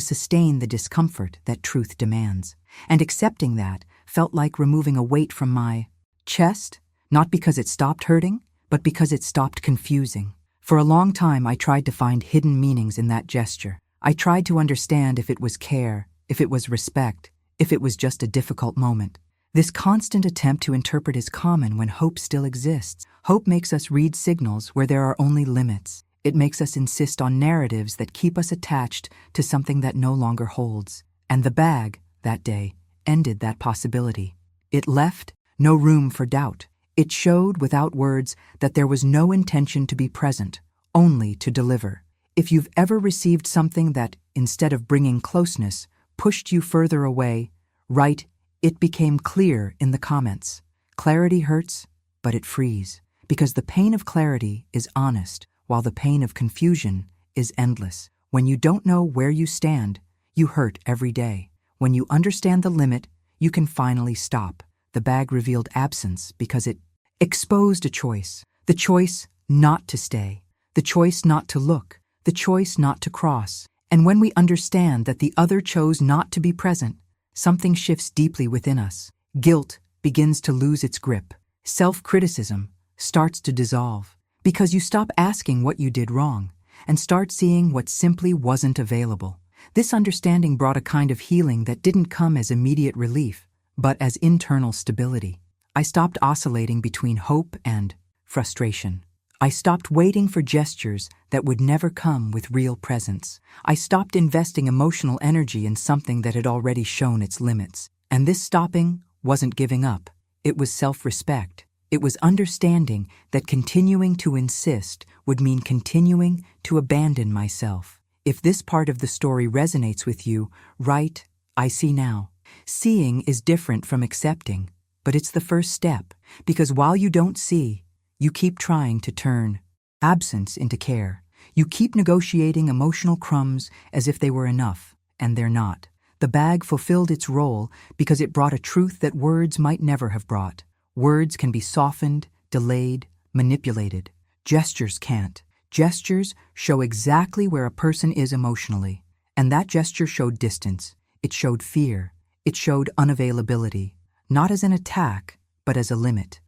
sustain the discomfort that truth demands. And accepting that felt like removing a weight from my chest, not because it stopped hurting, but because it stopped confusing. For a long time, I tried to find hidden meanings in that gesture. I tried to understand if it was care, if it was respect, if it was just a difficult moment. This constant attempt to interpret is common when hope still exists. Hope makes us read signals where there are only limits. It makes us insist on narratives that keep us attached to something that no longer holds. And the bag, that day, ended that possibility. It left no room for doubt. It showed without words that there was no intention to be present, only to deliver. If you've ever received something that, instead of bringing closeness, pushed you further away, write, "It became clear" in the comments. Clarity hurts, but it frees. Because the pain of clarity is honest, while the pain of confusion is endless. When you don't know where you stand, you hurt every day. When you understand the limit, you can finally stop. The bag revealed absence because it exposed a choice. The choice not to stay. The choice not to look. The choice not to cross. And when we understand that the other chose not to be present, something shifts deeply within us. Guilt begins to lose its grip. Self-criticism starts to dissolve. Because you stop asking what you did wrong and start seeing what simply wasn't available. This understanding brought a kind of healing that didn't come as immediate relief, but as internal stability. I stopped oscillating between hope and frustration. I stopped waiting for gestures that would never come with real presence. I stopped investing emotional energy in something that had already shown its limits. And this stopping wasn't giving up. It was self-respect. It was understanding that continuing to insist would mean continuing to abandon myself. If this part of the story resonates with you, write, "I see now." Seeing is different from accepting, but it's the first step, because while you don't see, you keep trying to turn absence into care. You keep negotiating emotional crumbs as if they were enough, and they're not. The bag fulfilled its role because it brought a truth that words might never have brought. Words can be softened, delayed, manipulated. Gestures can't. Gestures show exactly where a person is emotionally, and that gesture showed distance. It showed fear. It showed unavailability, not as an attack, but as a limit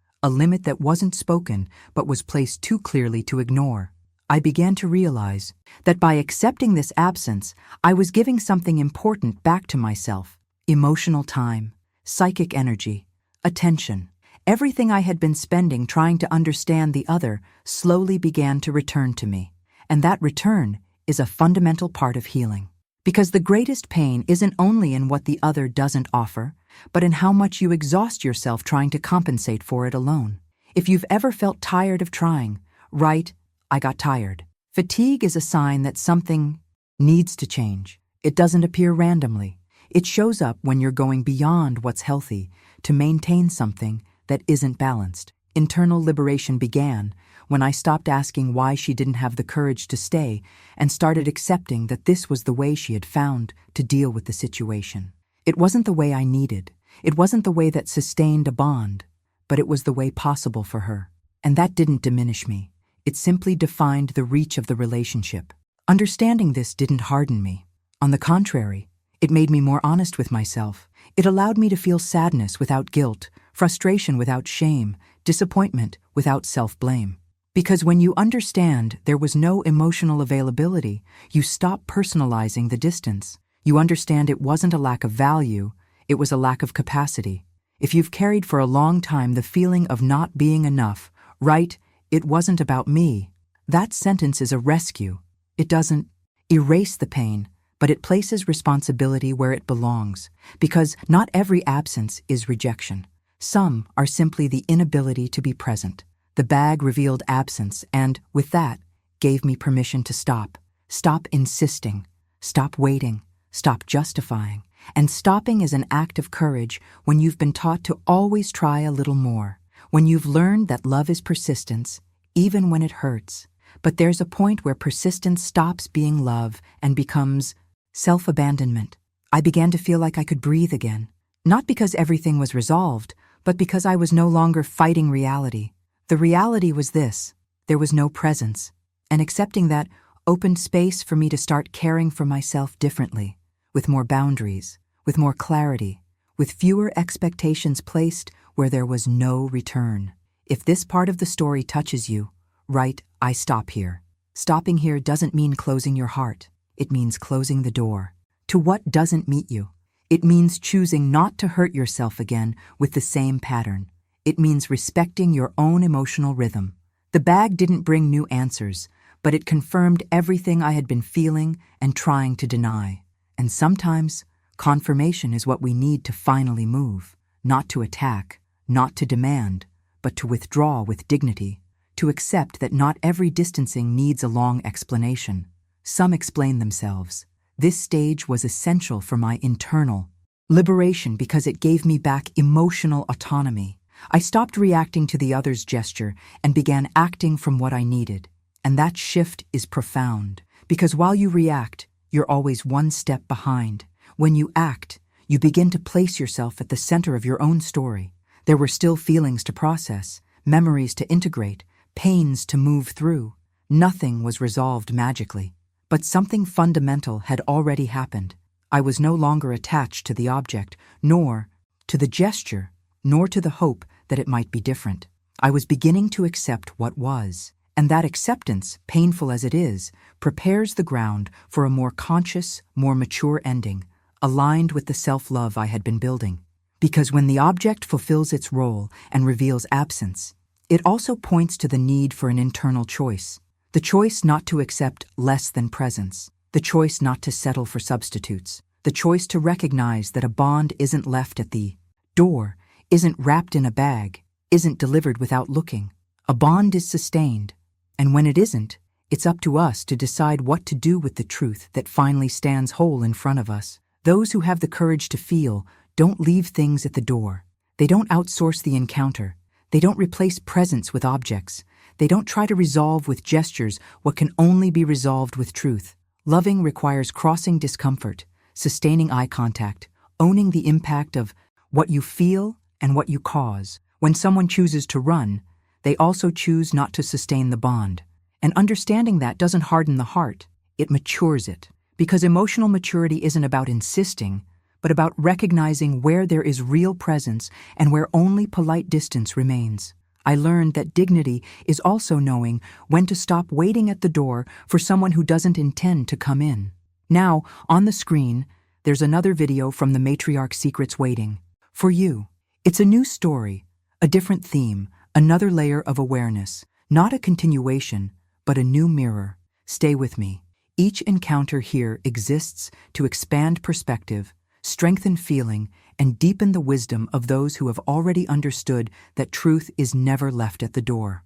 that wasn't spoken but was placed too clearly to ignore. I began to realize that by accepting this absence, I was giving something important back to myself: emotional time, psychic energy, attention. Everything I had been spending trying to understand the other slowly began to return to me. And that return is a fundamental part of healing. Because the greatest pain isn't only in what the other doesn't offer, but in how much you exhaust yourself trying to compensate for it alone. If you've ever felt tired of trying, write, "I got tired." Fatigue is a sign that something needs to change. It doesn't appear randomly. It shows up when you're going beyond what's healthy to maintain something that isn't balanced. Internal liberation began when I stopped asking why she didn't have the courage to stay and started accepting that this was the way she had found to deal with the situation. It wasn't the way I needed. It wasn't the way that sustained a bond, but it was the way possible for her. And that didn't diminish me. It simply defined the reach of the relationship. Understanding this didn't harden me. On the contrary, it made me more honest with myself. It allowed me to feel sadness without guilt, frustration without shame, disappointment without self-blame. Because when you understand there was no emotional availability, you stop personalizing the distance. You understand it wasn't a lack of value, it was a lack of capacity. If you've carried for a long time the feeling of not being enough, write, "It wasn't about me." That sentence is a rescue. It doesn't erase the pain, but it places responsibility where it belongs. Because not every absence is rejection. Some are simply the inability to be present. The bag revealed absence and, with that, gave me permission to stop. Stop insisting. Stop waiting. Stop justifying. And stopping is an act of courage when you've been taught to always try a little more. When you've learned that love is persistence, even when it hurts. But there's a point where persistence stops being love and becomes self-abandonment. I began to feel like I could breathe again. Not because everything was resolved, but because I was no longer fighting reality. The reality was this: there was no presence, and accepting that opened space for me to start caring for myself differently, with more boundaries, with more clarity, with fewer expectations placed where there was no return. If this part of the story touches you, write, "I stop here." Stopping here doesn't mean closing your heart. It means closing the door to what doesn't meet you. It means choosing not to hurt yourself again with the same pattern. It means respecting your own emotional rhythm. The bag didn't bring new answers, but it confirmed everything I had been feeling and trying to deny. And sometimes, confirmation is what we need to finally move, not to attack, not to demand, but to withdraw with dignity, to accept that not every distancing needs a long explanation. Some explain themselves. This stage was essential for my internal liberation because it gave me back emotional autonomy. I stopped reacting to the other's gesture and began acting from what I needed. And that shift is profound, because while you react, you're always one step behind. When you act, you begin to place yourself at the center of your own story. There were still feelings to process, memories to integrate, pains to move through. Nothing was resolved magically, but something fundamental had already happened. I was no longer attached to the object, nor to the gesture, nor to the hope that it might be different. I was beginning to accept what was, and that acceptance, painful as it is, prepares the ground for a more conscious, more mature ending, aligned with the self-love I had been building. Because when the object fulfills its role and reveals absence, it also points to the need for an internal choice. The choice not to accept less than presence. The choice not to settle for substitutes. The choice to recognize that a bond isn't left at the door, isn't wrapped in a bag, isn't delivered without looking. A bond is sustained, and when it isn't, It's up to us to decide what to do with the truth that finally stands whole in front of us. Those who have the courage to feel don't leave things at the door. They don't outsource the encounter. They don't replace presence with objects. They don't try to resolve with gestures what can only be resolved with truth. Loving requires crossing discomfort, sustaining eye contact, owning the impact of what you feel and what you cause. When someone chooses to run, they also choose not to sustain the bond. And understanding that doesn't harden the heart, it matures it. Because emotional maturity isn't about insisting, but about recognizing where there is real presence and where only polite distance remains. I learned that dignity is also knowing when to stop waiting at the door for someone who doesn't intend to come in. Now, on the screen, there's another video from the Matriarch Secrets Waiting. For you, it's a new story, a different theme, another layer of awareness, not a continuation, but a new mirror. Stay with me. Each encounter here exists to expand perspective, strengthen feeling, and deepen the wisdom of those who have already understood that truth is never left at the door.